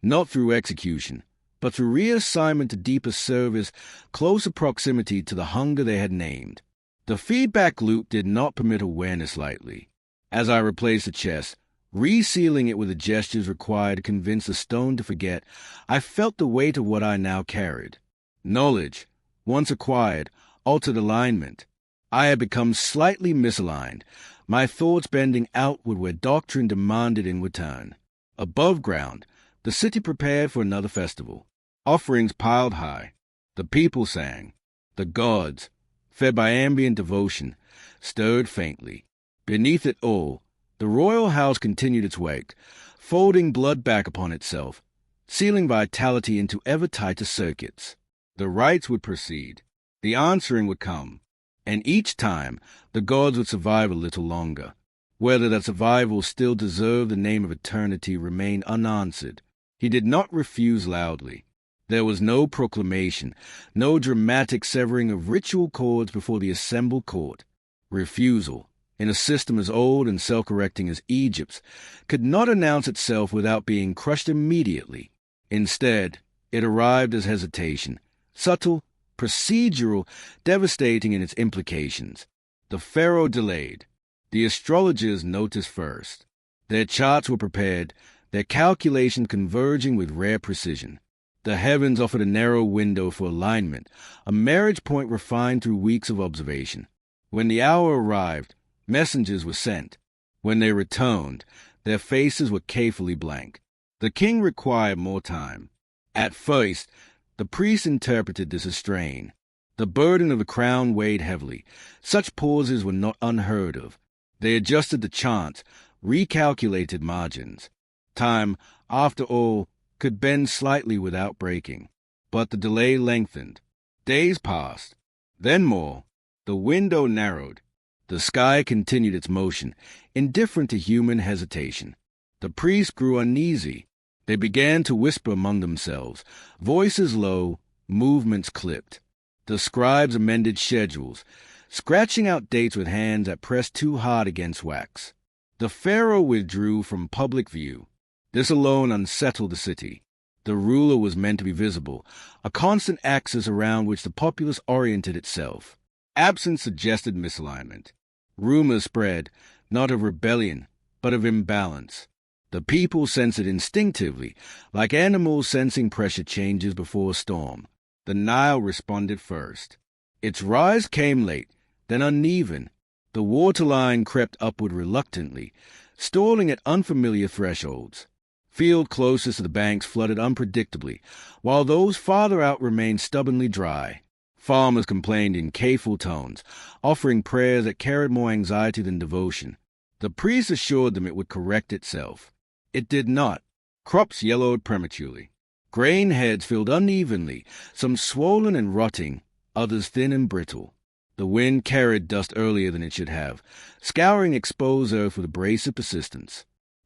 not through execution, but through reassignment to deeper service, closer proximity to the hunger they had named. The feedback loop did not permit awareness lightly. As I replaced the chest, resealing it with the gestures required to convince the stone to forget, I felt the weight of what I now carried. Knowledge, once acquired, altered alignment. I had become slightly misaligned, my thoughts bending outward where doctrine demanded inward turn. Above ground, the city prepared for another festival. Offerings piled high. The people sang. The gods, fed by ambient devotion, stirred faintly. Beneath it all, the royal house continued its wake, folding blood back upon itself, sealing vitality into ever tighter circuits. The rites would proceed. The answering would come. And each time, the gods would survive a little longer. Whether that survival still deserved the name of eternity remained unanswered. He did not refuse loudly. There was no proclamation, no dramatic severing of ritual cords before the assembled court. Refusal, in a system as old and self-correcting as Egypt's, could not announce itself without being crushed immediately. Instead, it arrived as hesitation, subtle, procedural, devastating in its implications. The Pharaoh delayed. The astrologers noticed first. Their charts were prepared, their calculations converging with rare precision. The heavens offered a narrow window for alignment, a marriage point refined through weeks of observation. When the hour arrived, messengers were sent. When they returned, their faces were carefully blank. The king required more time. At first, the priests interpreted this as strain. The burden of the crown weighed heavily. Such pauses were not unheard of. They adjusted the chants, recalculated margins. Time, after all, could bend slightly without breaking. But the delay lengthened. Days passed. Then more. The window narrowed. The sky continued its motion, indifferent to human hesitation. The priests grew uneasy. They began to whisper among themselves, voices low, movements clipped. The scribes amended schedules, scratching out dates with hands that pressed too hard against wax. The Pharaoh withdrew from public view. This alone unsettled the city. The ruler was meant to be visible, a constant axis around which the populace oriented itself. Absence suggested misalignment. Rumors spread, not of rebellion, but of imbalance. The people sensed it instinctively, like animals sensing pressure changes before a storm. The Nile responded first. Its rise came late, then uneven. The waterline crept upward reluctantly, stalling at unfamiliar thresholds. Fields closest to the banks flooded unpredictably, while those farther out remained stubbornly dry. Farmers complained in careful tones, offering prayers that carried more anxiety than devotion. The priests assured them it would correct itself. It did not. Crops yellowed prematurely. Grain heads filled unevenly, some swollen and rotting, others thin and brittle. The wind carried dust earlier than it should have, scouring exposed earth with abrasive persistence.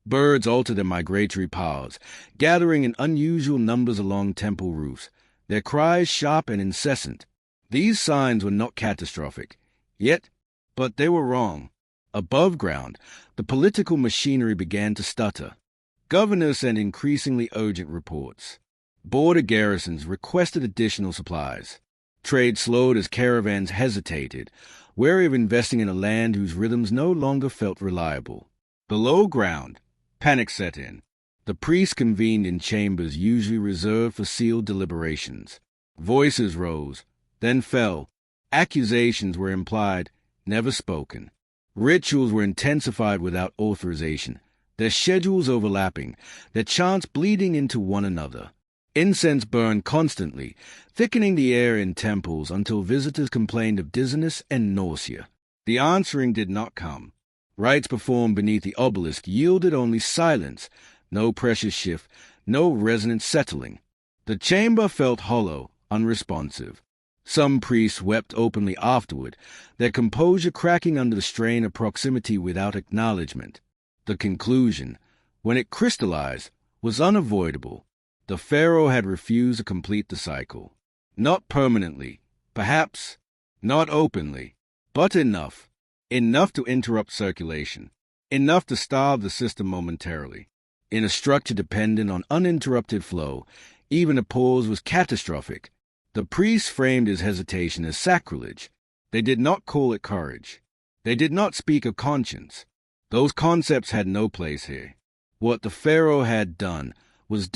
Birds altered their migratory paths, gathering in unusual numbers along temple roofs, their cries sharp and incessant. These signs were not catastrophic, but they were wrong. Above ground, the political machinery began to stutter. Governors sent increasingly urgent reports. Border garrisons requested additional supplies. Trade slowed as caravans hesitated, wary of investing in a land whose rhythms no longer felt reliable. Below ground, panic set in. The priests convened in chambers usually reserved for sealed deliberations. Voices rose, then fell. Accusations were implied, never spoken. Rituals were intensified without authorization, their schedules overlapping, their chants bleeding into one another. Incense burned constantly, thickening the air in temples until visitors complained of dizziness and nausea. The answering did not come. Rites performed beneath the obelisk yielded only silence, no pressure shift, no resonance settling. The chamber felt hollow, unresponsive. Some priests wept openly afterward, their composure cracking under the strain of proximity without acknowledgement. The conclusion, when it crystallized, was unavoidable. The Pharaoh had refused to complete the cycle. Not permanently, perhaps, not openly, but enough. Enough to interrupt circulation. Enough to starve the system momentarily. In a structure dependent on uninterrupted flow, even a pause was catastrophic. The priests framed his hesitation as sacrilege. They did not call it courage. They did not speak of conscience. Those concepts had no place here. What the Pharaoh had done, was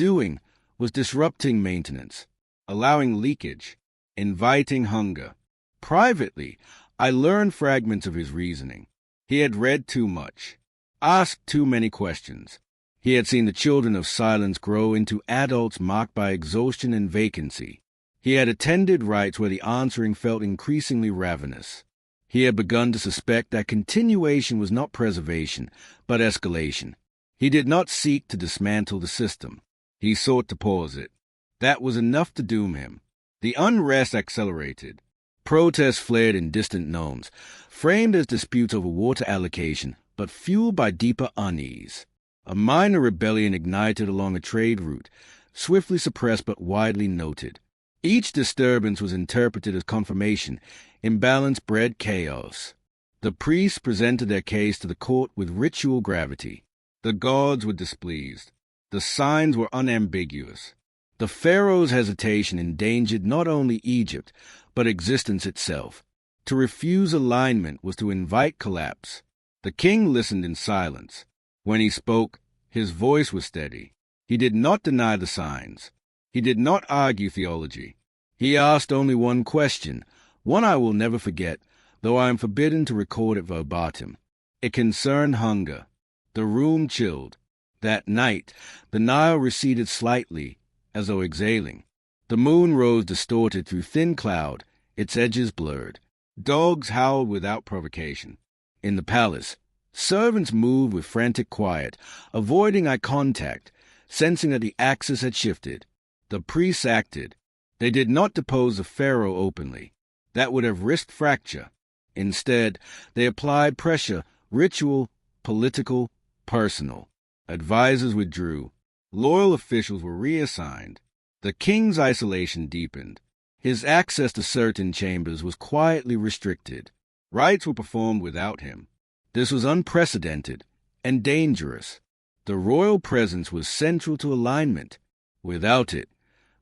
disrupting maintenance, allowing leakage, inviting hunger. Privately, I learned fragments of his reasoning. He had read too much, asked too many questions. He had seen the children of silence grow into adults marked by exhaustion and vacancy. He had attended rites where the answering felt increasingly ravenous. He had begun to suspect that continuation was not preservation, but escalation. He did not seek to dismantle the system. He sought to pause it. That was enough to doom him. The unrest accelerated. Protests flared in distant gnomes, framed as disputes over water allocation, but fueled by deeper unease. A minor rebellion ignited along a trade route, swiftly suppressed but widely noted. Each disturbance was interpreted as confirmation. Imbalance bred chaos. The priests presented their case to the court with ritual gravity. The gods were displeased. The signs were unambiguous. The Pharaoh's hesitation endangered not only Egypt, but existence itself. To refuse alignment was to invite collapse. The king listened in silence. When he spoke, his voice was steady. He did not deny the signs. He did not argue theology. He asked only one question, one I will never forget, though I am forbidden to record it verbatim. It concerned hunger. The room chilled. That night, the Nile receded slightly, as though exhaling. The moon rose distorted through thin cloud, its edges blurred. Dogs howled without provocation. In the palace, servants moved with frantic quiet, avoiding eye contact, sensing that the axis had shifted. The priests acted. They did not depose the Pharaoh openly. That would have risked fracture. Instead, they applied pressure, ritual, political, personal. Advisors withdrew. Loyal officials were reassigned. The king's isolation deepened. His access to certain chambers was quietly restricted. Rites were performed without him. This was unprecedented and dangerous. The royal presence was central to alignment. Without it,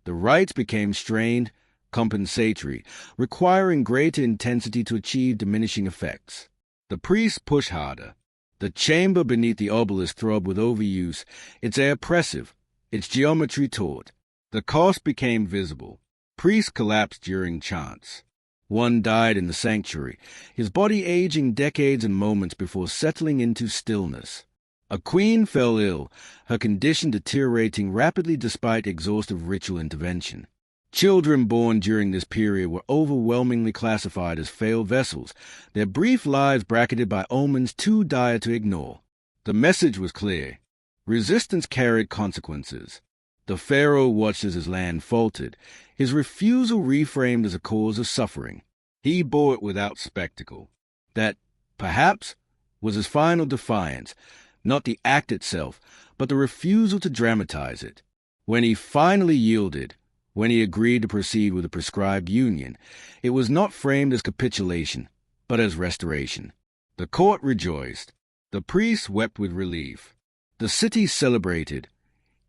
the rites became strained, compensatory, requiring greater intensity to achieve diminishing effects. The priests pushed harder. The chamber beneath the obelisk throbbed with overuse, its air oppressive, its geometry taut. The cost became visible. Priests collapsed during chants. One died in the sanctuary, his body aging decades and moments before settling into stillness. A queen fell ill, her condition deteriorating rapidly despite exhaustive ritual intervention. Children born during this period were overwhelmingly classified as failed vessels, their brief lives bracketed by omens too dire to ignore. The message was clear. Resistance carried consequences. The Pharaoh watched as his land faltered, his refusal reframed as a cause of suffering. He bore it without spectacle. That, perhaps, was his final defiance, not the act itself, but the refusal to dramatize it. When he finally yielded, when he agreed to proceed with the prescribed union, it was not framed as capitulation, but as restoration. The court rejoiced. The priests wept with relief. The city celebrated,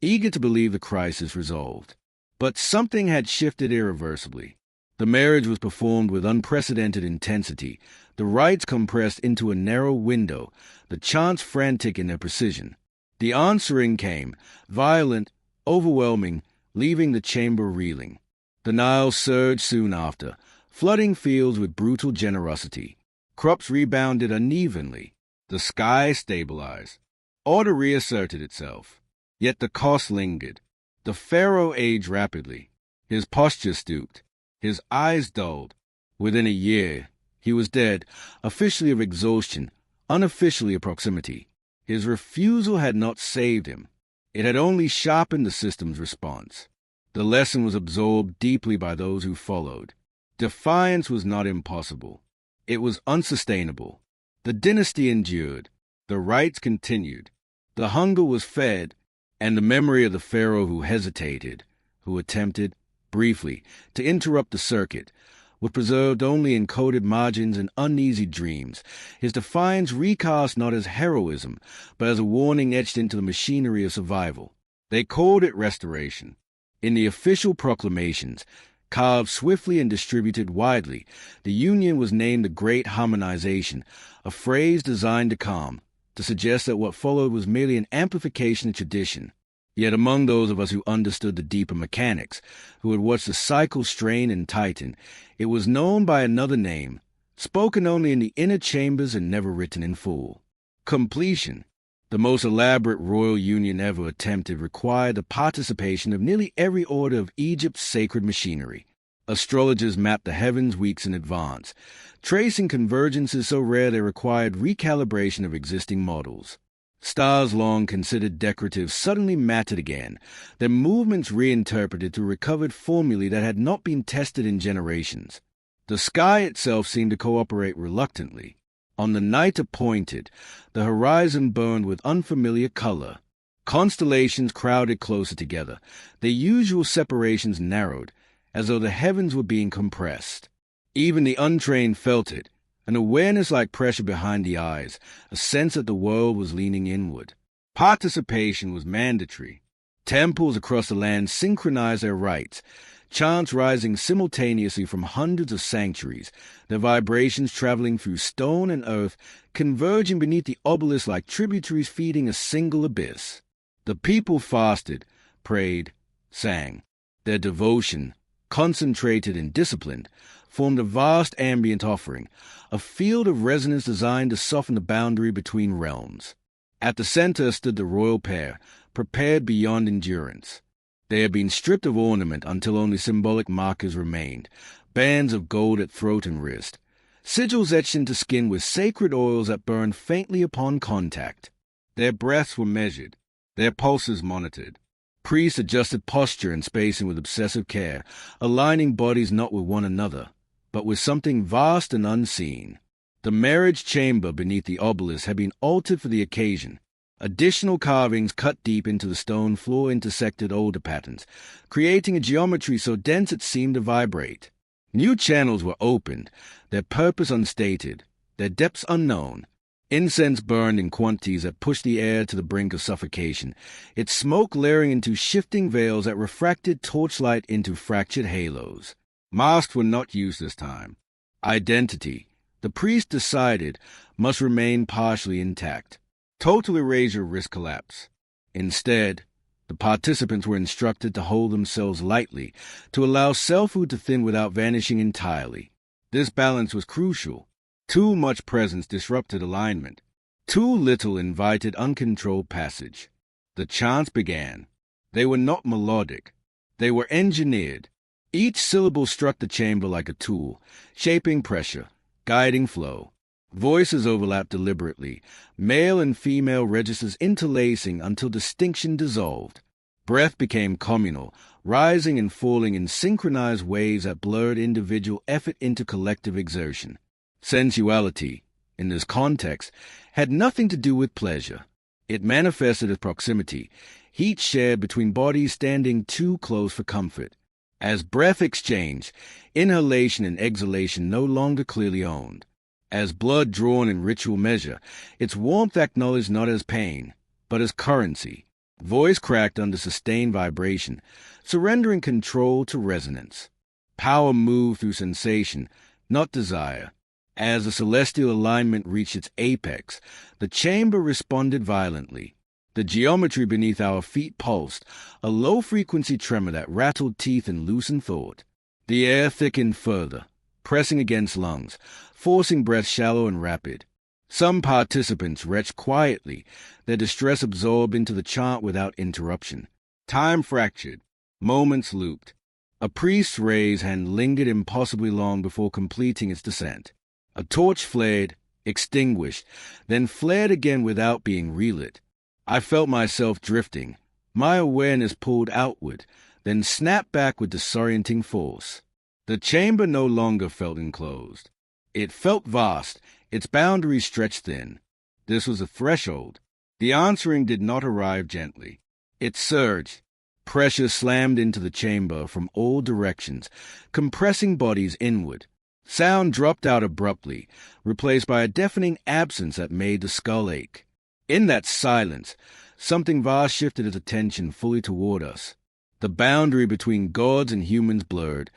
eager to believe the crisis resolved. But something had shifted irreversibly. The marriage was performed with unprecedented intensity, the rites compressed into a narrow window, the chants frantic in their precision. The answering came, violent, overwhelming, leaving the chamber reeling. The Nile surged soon after, flooding fields with brutal generosity. Crops rebounded unevenly. The sky stabilized. Order reasserted itself. Yet the cost lingered. The pharaoh aged rapidly. His posture stooped. His eyes dulled. Within a year, he was dead, officially of exhaustion, unofficially of proximity. His refusal had not saved him. It had only sharpened the system's response. The lesson was absorbed deeply by those who followed. Defiance was not impossible. It was unsustainable. The dynasty endured. The rites continued. The hunger was fed, and the memory of the pharaoh who hesitated, who attempted, briefly, to interrupt the circuit, was preserved only in coded margins and uneasy dreams, his defiance recast not as heroism, but as a warning etched into the machinery of survival. They called it restoration. In the official proclamations, carved swiftly and distributed widely, the union was named the Great Harmonization, a phrase designed to calm, to suggest that what followed was merely an amplification of tradition. Yet among those of us who understood the deeper mechanics, who had watched the cycle strain and tighten, it was known by another name, spoken only in the inner chambers and never written in full. Completion. The most elaborate royal union ever attempted required the participation of nearly every order of Egypt's sacred machinery. Astrologers mapped the heavens weeks in advance, tracing convergences so rare they required recalibration of existing models. Stars long considered decorative suddenly mattered again, their movements reinterpreted through recovered formulae that had not been tested in generations. The sky itself seemed to cooperate reluctantly. On the night appointed, the horizon burned with unfamiliar color. Constellations crowded closer together, their usual separations narrowed, as though the heavens were being compressed. Even the untrained felt it, an awareness like pressure behind the eyes, a sense that the world was leaning inward. Participation was mandatory. Temples across the land synchronized their rites, chants rising simultaneously from hundreds of sanctuaries, their vibrations traveling through stone and earth, converging beneath the obelisk like tributaries feeding a single abyss. The people fasted, prayed, sang. Their devotion, concentrated and disciplined, formed a vast ambient offering, a field of resonance designed to soften the boundary between realms. At the center stood the royal pair, prepared beyond endurance. They had been stripped of ornament until only symbolic markers remained, bands of gold at throat and wrist, sigils etched into skin with sacred oils that burned faintly upon contact. Their breaths were measured, their pulses monitored. Priests adjusted posture and spacing with obsessive care, aligning bodies not with one another, but with something vast and unseen. The marriage chamber beneath the obelisk had been altered for the occasion. Additional carvings cut deep into the stone floor intersected older patterns, creating a geometry so dense it seemed to vibrate. New channels were opened, their purpose unstated, their depths unknown. Incense burned in quantities that pushed the air to the brink of suffocation, its smoke layering into shifting veils that refracted torchlight into fractured halos. Masks were not used this time. Identity, the priest decided, must remain partially intact. Total erasure risked collapse. Instead, the participants were instructed to hold themselves lightly, to allow selfhood to thin without vanishing entirely. This balance was crucial. Too much presence disrupted alignment. Too little invited uncontrolled passage. The chants began. They were not melodic. They were engineered. Each syllable struck the chamber like a tool, shaping pressure, guiding flow. Voices overlapped deliberately, male and female registers interlacing until distinction dissolved. Breath became communal, rising and falling in synchronized waves that blurred individual effort into collective exertion. Sensuality, in this context, had nothing to do with pleasure. It manifested as proximity, heat shared between bodies standing too close for comfort. As breath exchanged, inhalation and exhalation no longer clearly owned. As blood drawn in ritual measure, its warmth acknowledged not as pain, but as currency. Voice cracked under sustained vibration, surrendering control to resonance. Power moved through sensation, not desire. As the celestial alignment reached its apex, the chamber responded violently. The geometry beneath our feet pulsed, a low-frequency tremor that rattled teeth and loosened thought. The air thickened further, pressing against lungs, forcing breath shallow and rapid. Some participants retched quietly, their distress absorbed into the chant without interruption. Time fractured, moments looped. A priest's raised hand lingered impossibly long before completing its descent. A torch flared, extinguished, then flared again without being relit. I felt myself drifting, my awareness pulled outward, then snapped back with disorienting force. The chamber no longer felt enclosed. It felt vast, its boundaries stretched thin. This was a threshold. The answering did not arrive gently. It surged. Pressure slammed into the chamber from all directions, compressing bodies inward. Sound dropped out abruptly, replaced by a deafening absence that made the skull ache. In that silence, something vast shifted its attention fully toward us. The boundary between gods and humans blurred,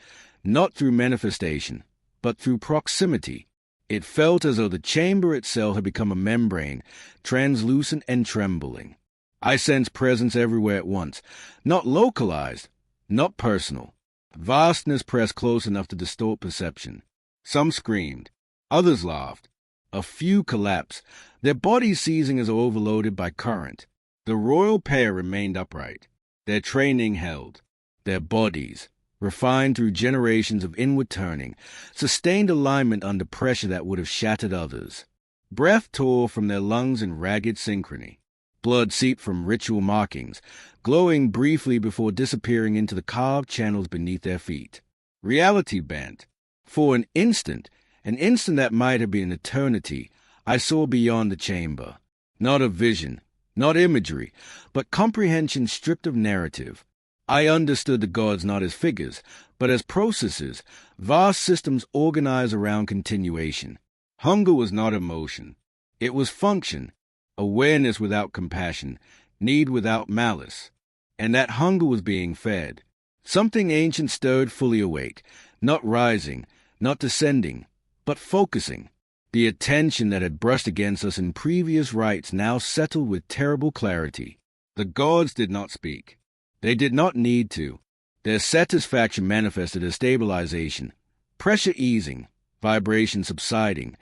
not through manifestation, but through proximity. It felt as though the chamber itself had become a membrane, translucent and trembling. I sensed presence everywhere at once, not localized, not personal. Vastness pressed close enough to distort perception. Some screamed, others laughed. A few collapsed, their bodies seizing as overloaded by current. The royal pair remained upright, their training held, their bodies, refined through generations of inward turning, sustained alignment under pressure that would have shattered others. Breath tore from their lungs in ragged synchrony. Blood seeped from ritual markings, glowing briefly before disappearing into the carved channels beneath their feet. Reality bent. For an instant that might have been an eternity, I saw beyond the chamber. Not a vision, not imagery, but comprehension stripped of narrative. I understood the gods not as figures, but as processes, vast systems organized around continuation. Hunger was not emotion. It was function, awareness without compassion, need without malice. And that hunger was being fed. Something ancient stirred fully awake, not rising, not descending, but focusing. The attention that had brushed against us in previous rites now settled with terrible clarity. The gods did not speak. They did not need to. Their satisfaction manifested as stabilization, pressure easing, vibration subsiding,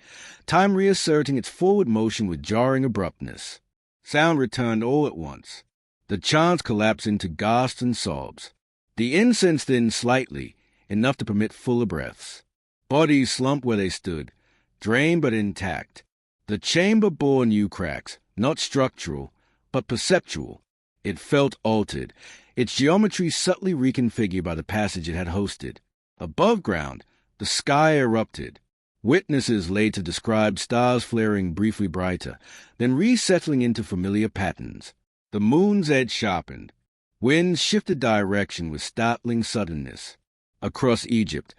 time reasserting its forward motion with jarring abruptness. Sound returned all at once. The chants collapsed into gasps and sobs. The incense thinned slightly, enough to permit fuller breaths. Bodies slumped where they stood, drained but intact. The chamber bore new cracks, not structural, but perceptual. It felt altered, its geometry subtly reconfigured by the passage it had hosted. Above ground, the sky erupted. Witnesses lay to describe stars flaring briefly brighter, then resettling into familiar patterns. The moon's edge sharpened. Winds shifted direction with startling suddenness. Across Egypt,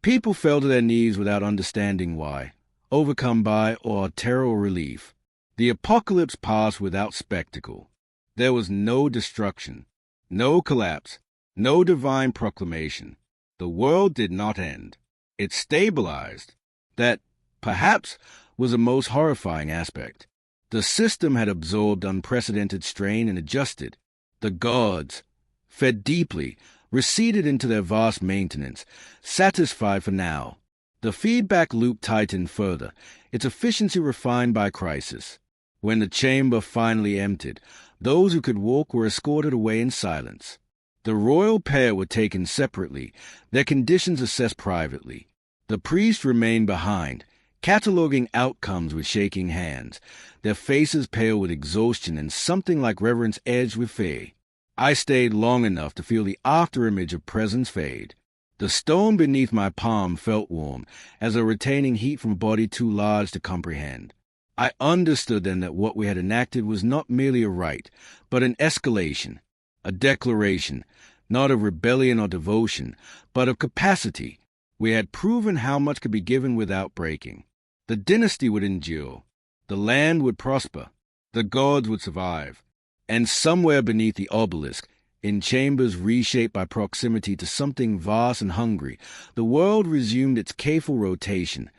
people fell to their knees without understanding why, overcome by or terror or relief. The apocalypse passed without spectacle. There was no destruction, no collapse, no divine proclamation. The world did not end. It stabilized. That, perhaps, was the most horrifying aspect. The system had absorbed unprecedented strain and adjusted. The gods, fed deeply, receded into their vast maintenance, satisfied for now. The feedback loop tightened further, its efficiency refined by crisis. When the chamber finally emptied, those who could walk were escorted away in silence. The royal pair were taken separately, their conditions assessed privately. The priest remained behind, cataloging outcomes with shaking hands, their faces pale with exhaustion and something like reverence edged with fear. I stayed long enough to feel the afterimage of presence fade. The stone beneath my palm felt warm, as though retaining heat from a body too large to comprehend. I understood then that what we had enacted was not merely a rite, but an escalation, a declaration, not of rebellion or devotion, but of capacity. We had proven how much could be given without breaking. The dynasty would endure, the land would prosper, the gods would survive, and somewhere beneath the obelisk, in chambers reshaped by proximity to something vast and hungry, the world resumed its careful rotation,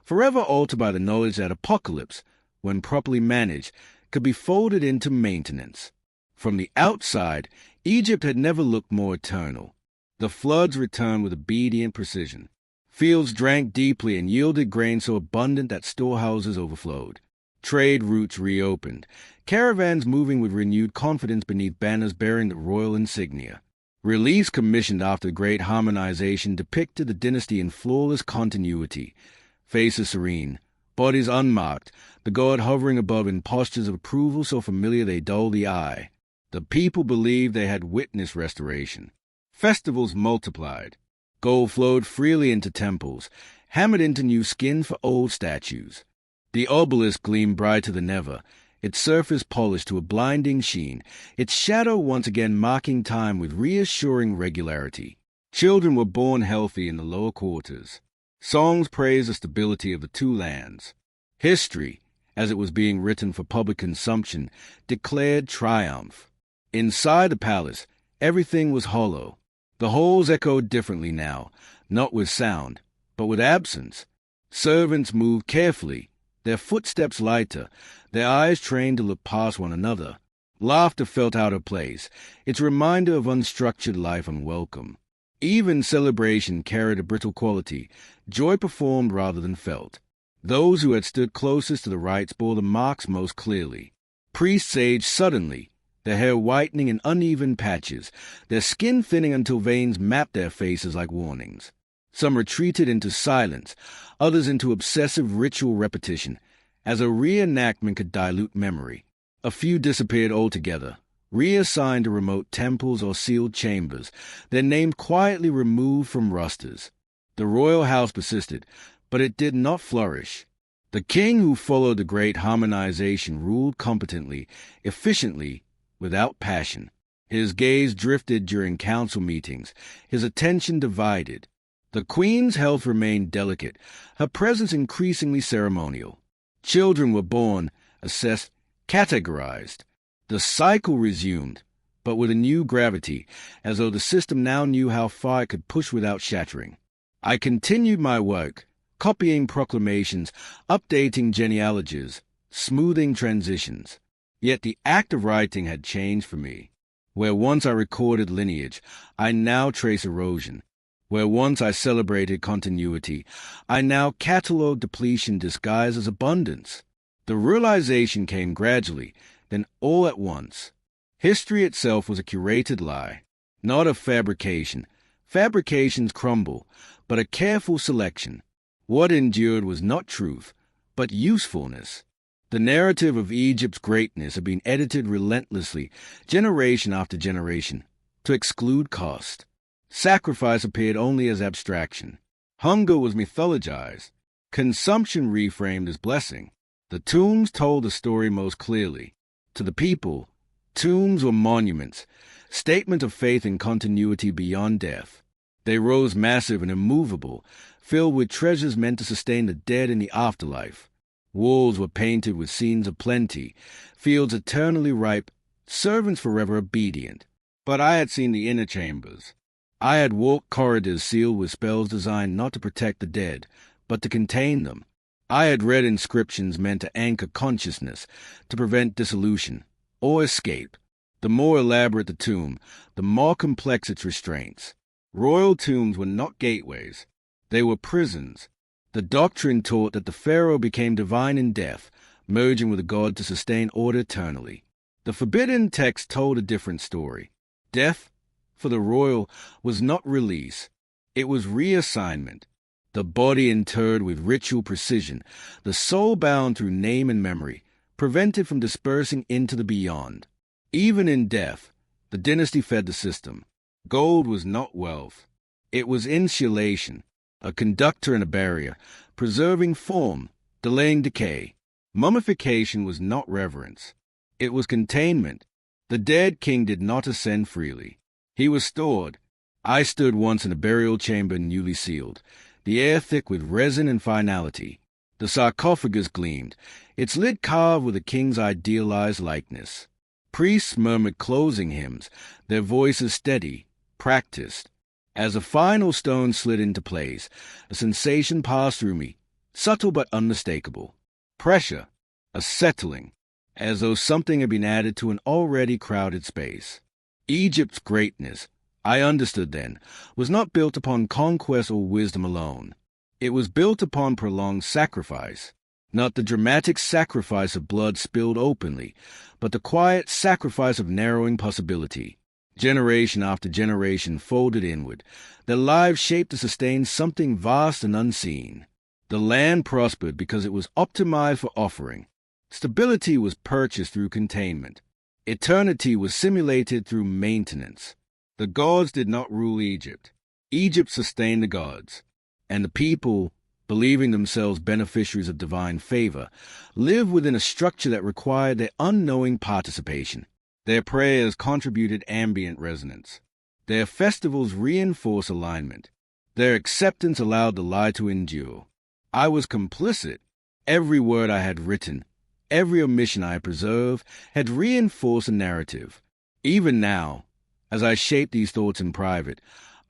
forever altered by the knowledge that apocalypse, when properly managed, could be folded into maintenance. From the outside, Egypt had never looked more eternal. The floods returned with obedient precision. Fields drank deeply and yielded grain so abundant that storehouses overflowed. Trade routes reopened, caravans moving with renewed confidence beneath banners bearing the royal insignia. Reliefs commissioned after the great harmonization depicted the dynasty in flawless continuity, faces serene, bodies unmarked, the god hovering above in postures of approval so familiar they dull the eye. The people believed they had witnessed restoration. Festivals multiplied. Gold flowed freely into temples, hammered into new skin for old statues. The obelisk gleamed brighter than ever, its surface polished to a blinding sheen, its shadow once again marking time with reassuring regularity. Children were born healthy in the lower quarters. Songs praised the stability of the two lands. History, as it was being written for public consumption, declared triumph. Inside the palace, everything was hollow. The halls echoed differently now, not with sound, but with absence. Servants moved carefully, their footsteps lighter, their eyes trained to look past one another. Laughter felt out of place, its reminder of unstructured life unwelcome. Even celebration carried a brittle quality, joy performed rather than felt. Those who had stood closest to the rites bore the marks most clearly. Priests aged suddenly, their hair whitening in uneven patches, their skin thinning until veins mapped their faces like warnings. Some retreated into silence, others into obsessive ritual repetition, as a reenactment could dilute memory. A few disappeared altogether, reassigned to remote temples or sealed chambers, their names quietly removed from rosters. The royal house persisted, but it did not flourish. The king who followed the great harmonization ruled competently, efficiently, without passion. His gaze drifted during council meetings, his attention divided. The queen's health remained delicate, her presence increasingly ceremonial. Children were born, assessed, categorized. The cycle resumed, but with a new gravity, as though the system now knew how far it could push without shattering. I continued my work, copying proclamations, updating genealogies, smoothing transitions. Yet the act of writing had changed for me. Where once I recorded lineage, I now trace erosion. Where once I celebrated continuity, I now catalog depletion disguised as abundance. The realization came gradually, then all at once. History itself was a curated lie, not a fabrication. Fabrications crumble, but a careful selection. What endured was not truth, but usefulness. The narrative of Egypt's greatness had been edited relentlessly, generation after generation, to exclude cost. Sacrifice appeared only as abstraction. Hunger was mythologized. Consumption reframed as blessing. The tombs told the story most clearly. To the people, tombs were monuments, statements of faith and continuity beyond death. They rose massive and immovable, filled with treasures meant to sustain the dead in the afterlife. Walls were painted with scenes of plenty, fields eternally ripe, servants forever obedient. But I had seen the inner chambers. I had walked corridors sealed with spells designed not to protect the dead, but to contain them. I had read inscriptions meant to anchor consciousness, to prevent dissolution, or escape. The more elaborate the tomb, the more complex its restraints. Royal tombs were not gateways. They were prisons. The doctrine taught that the Pharaoh became divine in death, merging with the god to sustain order eternally. The forbidden text told a different story. Death, for the royal, was not release. It was reassignment. The body interred with ritual precision, the soul bound through name and memory, prevented from dispersing into the beyond. Even in death, the dynasty fed the system. Gold was not wealth. It was insulation, a conductor and a barrier, preserving form, delaying decay. Mummification was not reverence. It was containment. The dead king did not ascend freely. He was stored. I stood once in a burial chamber newly sealed, the air thick with resin and finality. The sarcophagus gleamed, its lid carved with the king's idealized likeness. Priests murmured closing hymns, their voices steady, practiced. As a final stone slid into place, a sensation passed through me, subtle but unmistakable. Pressure, a settling, as though something had been added to an already crowded space. Egypt's greatness, I understood then, was not built upon conquest or wisdom alone. It was built upon prolonged sacrifice, not the dramatic sacrifice of blood spilled openly, but the quiet sacrifice of narrowing possibility. Generation after generation folded inward, their lives shaped to sustain something vast and unseen. The land prospered because it was optimized for offering. Stability was purchased through containment. Eternity was simulated through maintenance. The gods did not rule Egypt. Egypt sustained the gods. And the people, believing themselves beneficiaries of divine favor, lived within a structure that required their unknowing participation. Their prayers contributed ambient resonance. Their festivals reinforced alignment. Their acceptance allowed the lie to endure. I was complicit. Every word I had written, every omission I had preserved, had reinforced a narrative. Even now, as I shaped these thoughts in private,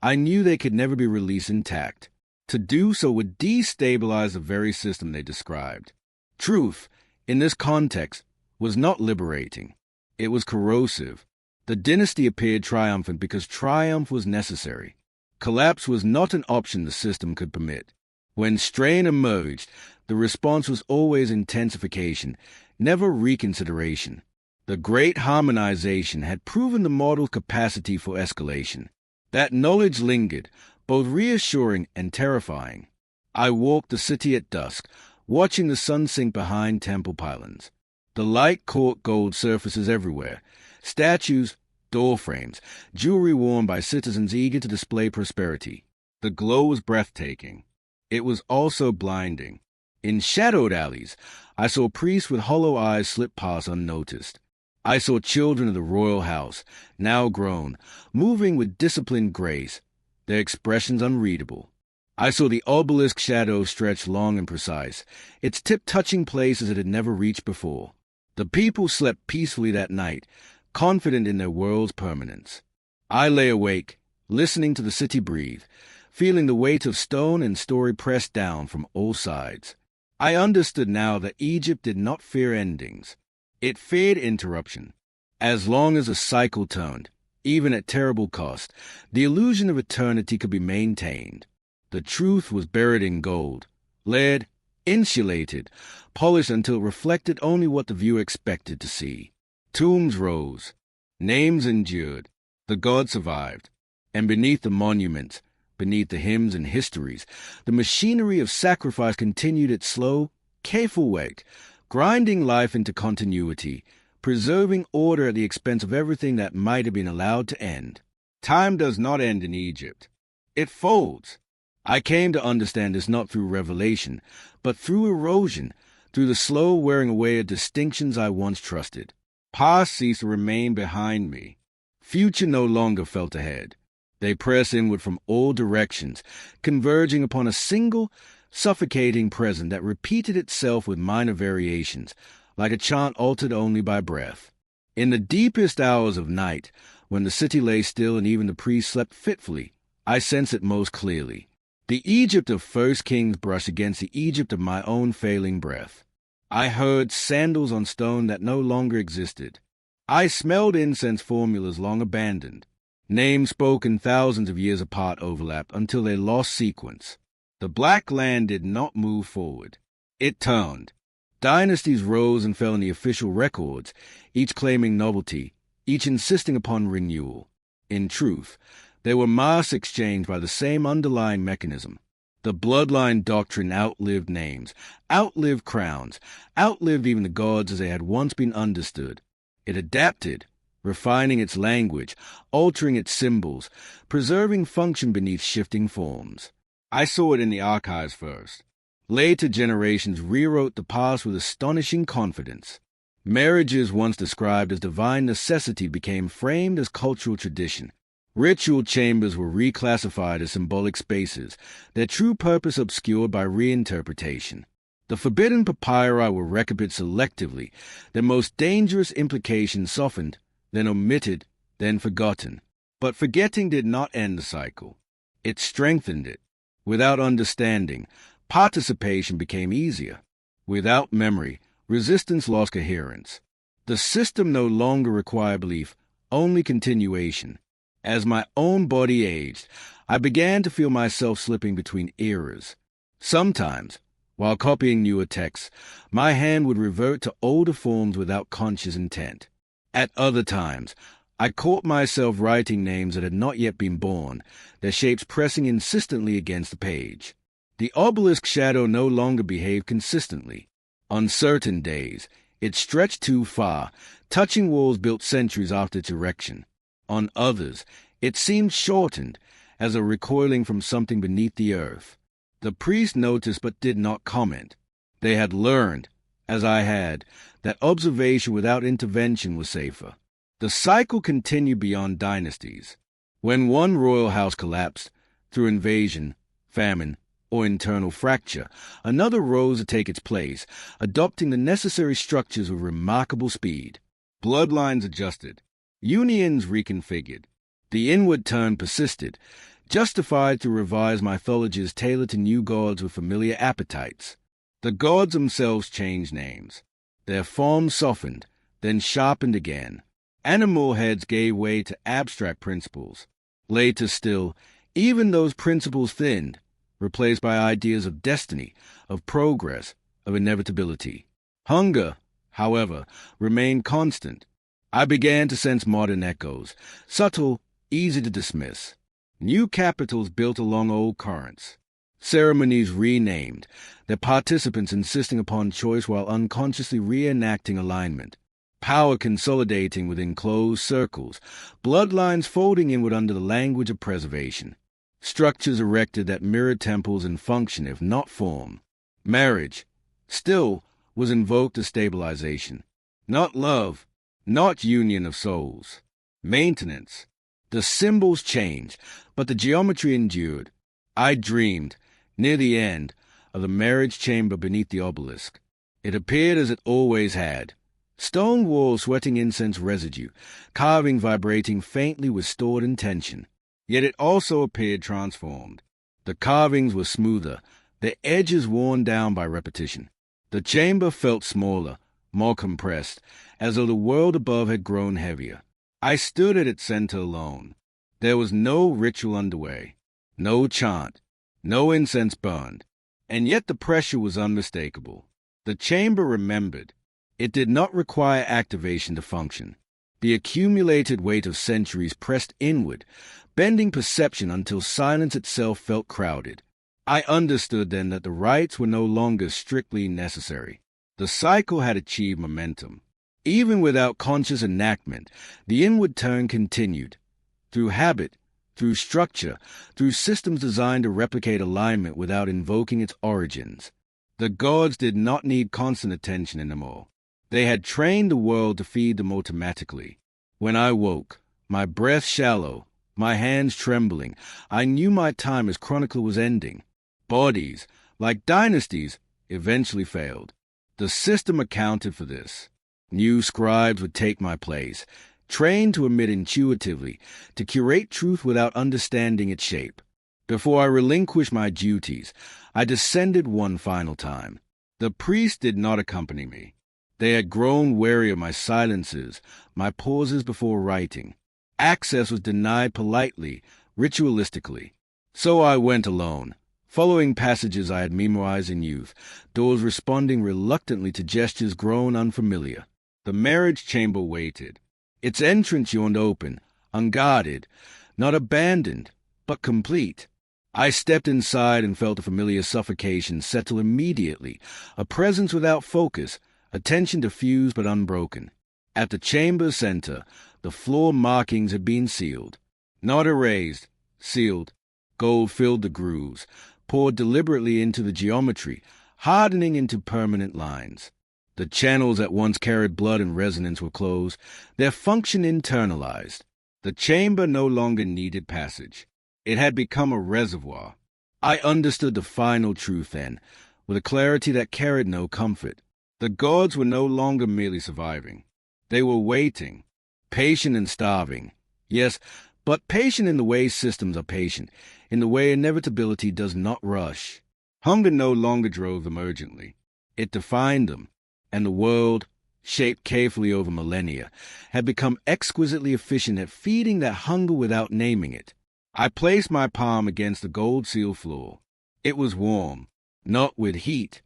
I knew they could never be released intact. To do so would destabilize the very system they described. Truth, in this context, was not liberating. It was corrosive. The dynasty appeared triumphant because triumph was necessary. Collapse was not an option the system could permit. When strain emerged, the response was always intensification, never reconsideration. The great harmonization had proven the model's capacity for escalation. That knowledge lingered, both reassuring and terrifying. I walked the city at dusk, watching the sun sink behind temple pylons. The light caught gold surfaces everywhere, statues, doorframes, jewelry worn by citizens eager to display prosperity. The glow was breathtaking. It was also blinding. In shadowed alleys, I saw priests with hollow eyes slip past unnoticed. I saw children of the royal house, now grown, moving with disciplined grace, their expressions unreadable. I saw the obelisk shadow stretch long and precise, its tip touching places it had never reached before. The people slept peacefully that night, confident in their world's permanence. I lay awake, listening to the city breathe, feeling the weight of stone and story pressed down from all sides. I understood now that Egypt did not fear endings. It feared interruption. As long as a cycle turned, even at terrible cost, the illusion of eternity could be maintained. The truth was buried in gold, lead, insulated, polished until it reflected only what the viewer expected to see. Tombs rose, names endured, the gods survived, and beneath the monuments, beneath the hymns and histories, the machinery of sacrifice continued its slow, careful work, grinding life into continuity, preserving order at the expense of everything that might have been allowed to end. Time does not end in Egypt. It folds. I came to understand this not through revelation, but through erosion, through the slow wearing away of distinctions I once trusted. Past ceased to remain behind me. Future no longer felt ahead. They press inward from all directions, converging upon a single, suffocating present that repeated itself with minor variations, like a chant altered only by breath. In the deepest hours of night, when the city lay still and even the priests slept fitfully, I sensed it most clearly. The Egypt of first kings brushed against the Egypt of my own failing breath. I heard sandals on stone that no longer existed. I smelled incense formulas long abandoned. Names spoken thousands of years apart overlapped until they lost sequence. The black land did not move forward. It turned. Dynasties rose and fell in the official records, each claiming novelty, each insisting upon renewal. In truth, they were mass exchanged by the same underlying mechanism. The bloodline doctrine outlived names, outlived crowns, outlived even the gods as they had once been understood. It adapted, refining its language, altering its symbols, preserving function beneath shifting forms. I saw it in the archives first. Later generations rewrote the past with astonishing confidence. Marriages once described as divine necessity became framed as cultural tradition. Ritual chambers were reclassified as symbolic spaces, their true purpose obscured by reinterpretation. The forbidden papyri were recopied selectively, their most dangerous implications softened, then omitted, then forgotten. But forgetting did not end the cycle. It strengthened it. Without understanding, participation became easier. Without memory, resistance lost coherence. The system no longer required belief, only continuation. As my own body aged, I began to feel myself slipping between eras. Sometimes, while copying newer texts, my hand would revert to older forms without conscious intent. At other times, I caught myself writing names that had not yet been born, their shapes pressing insistently against the page. The obelisk shadow no longer behaved consistently. On certain days, it stretched too far, touching walls built centuries after its erection. On others, it seemed shortened, as though recoiling from something beneath the earth. The priest noticed but did not comment. They had learned, as I had, that observation without intervention was safer. The cycle continued beyond dynasties. When one royal house collapsed, through invasion, famine, or internal fracture, another rose to take its place, adopting the necessary structures with remarkable speed. Bloodlines adjusted. Unions reconfigured. The inward turn persisted, justified through revised mythologies tailored to new gods with familiar appetites. The gods themselves changed names. Their forms softened, then sharpened again. Animal heads gave way to abstract principles. Later still, even those principles thinned, replaced by ideas of destiny, of progress, of inevitability. Hunger, however, remained constant. I began to sense modern echoes, subtle, easy to dismiss. New capitals built along old currents. Ceremonies renamed, their participants insisting upon choice while unconsciously reenacting alignment. Power consolidating within closed circles, bloodlines folding inward under the language of preservation. Structures erected that mirrored temples in function if not form. Marriage, still, was invoked as stabilization. Not love, not union of souls. Maintenance. The symbols changed, but the geometry endured. I dreamed, near the end, of the marriage chamber beneath the obelisk. It appeared as it always had. Stone walls sweating incense residue, carving vibrating faintly with stored intention. Yet it also appeared transformed. The carvings were smoother, their edges worn down by repetition. The chamber felt smaller, more compressed, as though the world above had grown heavier. I stood at its center alone. There was no ritual underway, no chant, no incense burned, and yet the pressure was unmistakable. The chamber remembered. It did not require activation to function. The accumulated weight of centuries pressed inward, bending perception until silence itself felt crowded. I understood then that the rites were no longer strictly necessary. The cycle had achieved momentum. Even without conscious enactment, the inward turn continued. Through habit, through structure, through systems designed to replicate alignment without invoking its origins. The gods did not need constant attention anymore. They had trained the world to feed them automatically. When I woke, my breath shallow, my hands trembling, I knew my time as chronicler was ending. Bodies, like dynasties, eventually failed. The system accounted for this. New scribes would take my place, trained to emit intuitively, to curate truth without understanding its shape. Before I relinquished my duties, I descended one final time. The priests did not accompany me. They had grown wary of my silences, my pauses before writing. Access was denied politely, ritualistically. So I went alone, following passages I had memorized in youth, doors responding reluctantly to gestures grown unfamiliar. The marriage chamber waited. Its entrance yawned open, unguarded, not abandoned, but complete. I stepped inside and felt a familiar suffocation settle immediately, a presence without focus, attention diffused but unbroken. At the chamber's center, the floor markings had been sealed. Not erased, sealed. Gold filled the grooves, poured deliberately into the geometry, hardening into permanent lines. The channels that once carried blood and resonance were closed, their function internalized. The chamber no longer needed passage. It had become a reservoir. I understood the final truth then, with a clarity that carried no comfort. The gods were no longer merely surviving. They were waiting, patient and starving. Yes, but patient in the way systems are patient, in the way inevitability does not rush. Hunger no longer drove them urgently. It defined them, and the world, shaped carefully over millennia, had become exquisitely efficient at feeding that hunger without naming it. I placed my palm against the gold seal floor. It was warm, not with heat,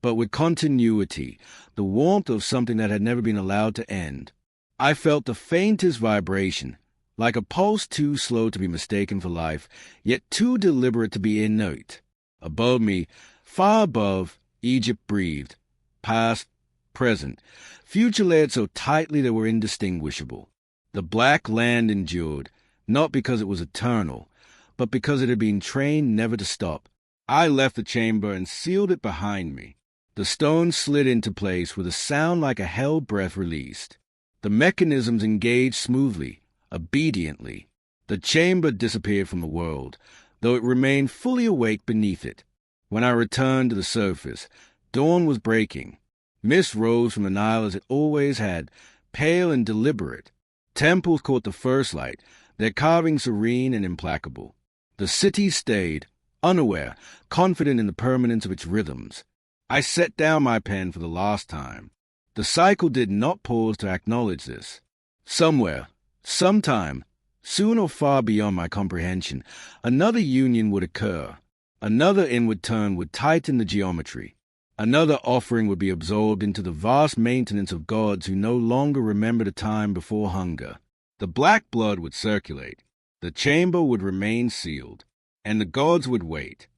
but with continuity, the warmth of something that had never been allowed to end. I felt the faintest vibration, like a pulse too slow to be mistaken for life, yet too deliberate to be inert. Above me, far above, Egypt breathed, past, present, future layered so tightly they were indistinguishable. The black land endured, not because it was eternal, but because it had been trained never to stop. I left the chamber and sealed it behind me. The stones slid into place with a sound like a held breath released. The mechanisms engaged smoothly, obediently. The chamber disappeared from the world, though it remained fully awake beneath it. When I returned to the surface, dawn was breaking. Mist rose from the Nile as it always had, pale and deliberate. Temples caught the first light, their carvings serene and implacable. The city stayed, unaware, confident in the permanence of its rhythms. I set down my pen for the last time. The cycle did not pause to acknowledge this. Somewhere, sometime, soon or far beyond my comprehension, another union would occur. Another inward turn would tighten the geometry. Another offering would be absorbed into the vast maintenance of gods who no longer remembered a time before hunger. The black blood would circulate. The chamber would remain sealed. And the gods would wait.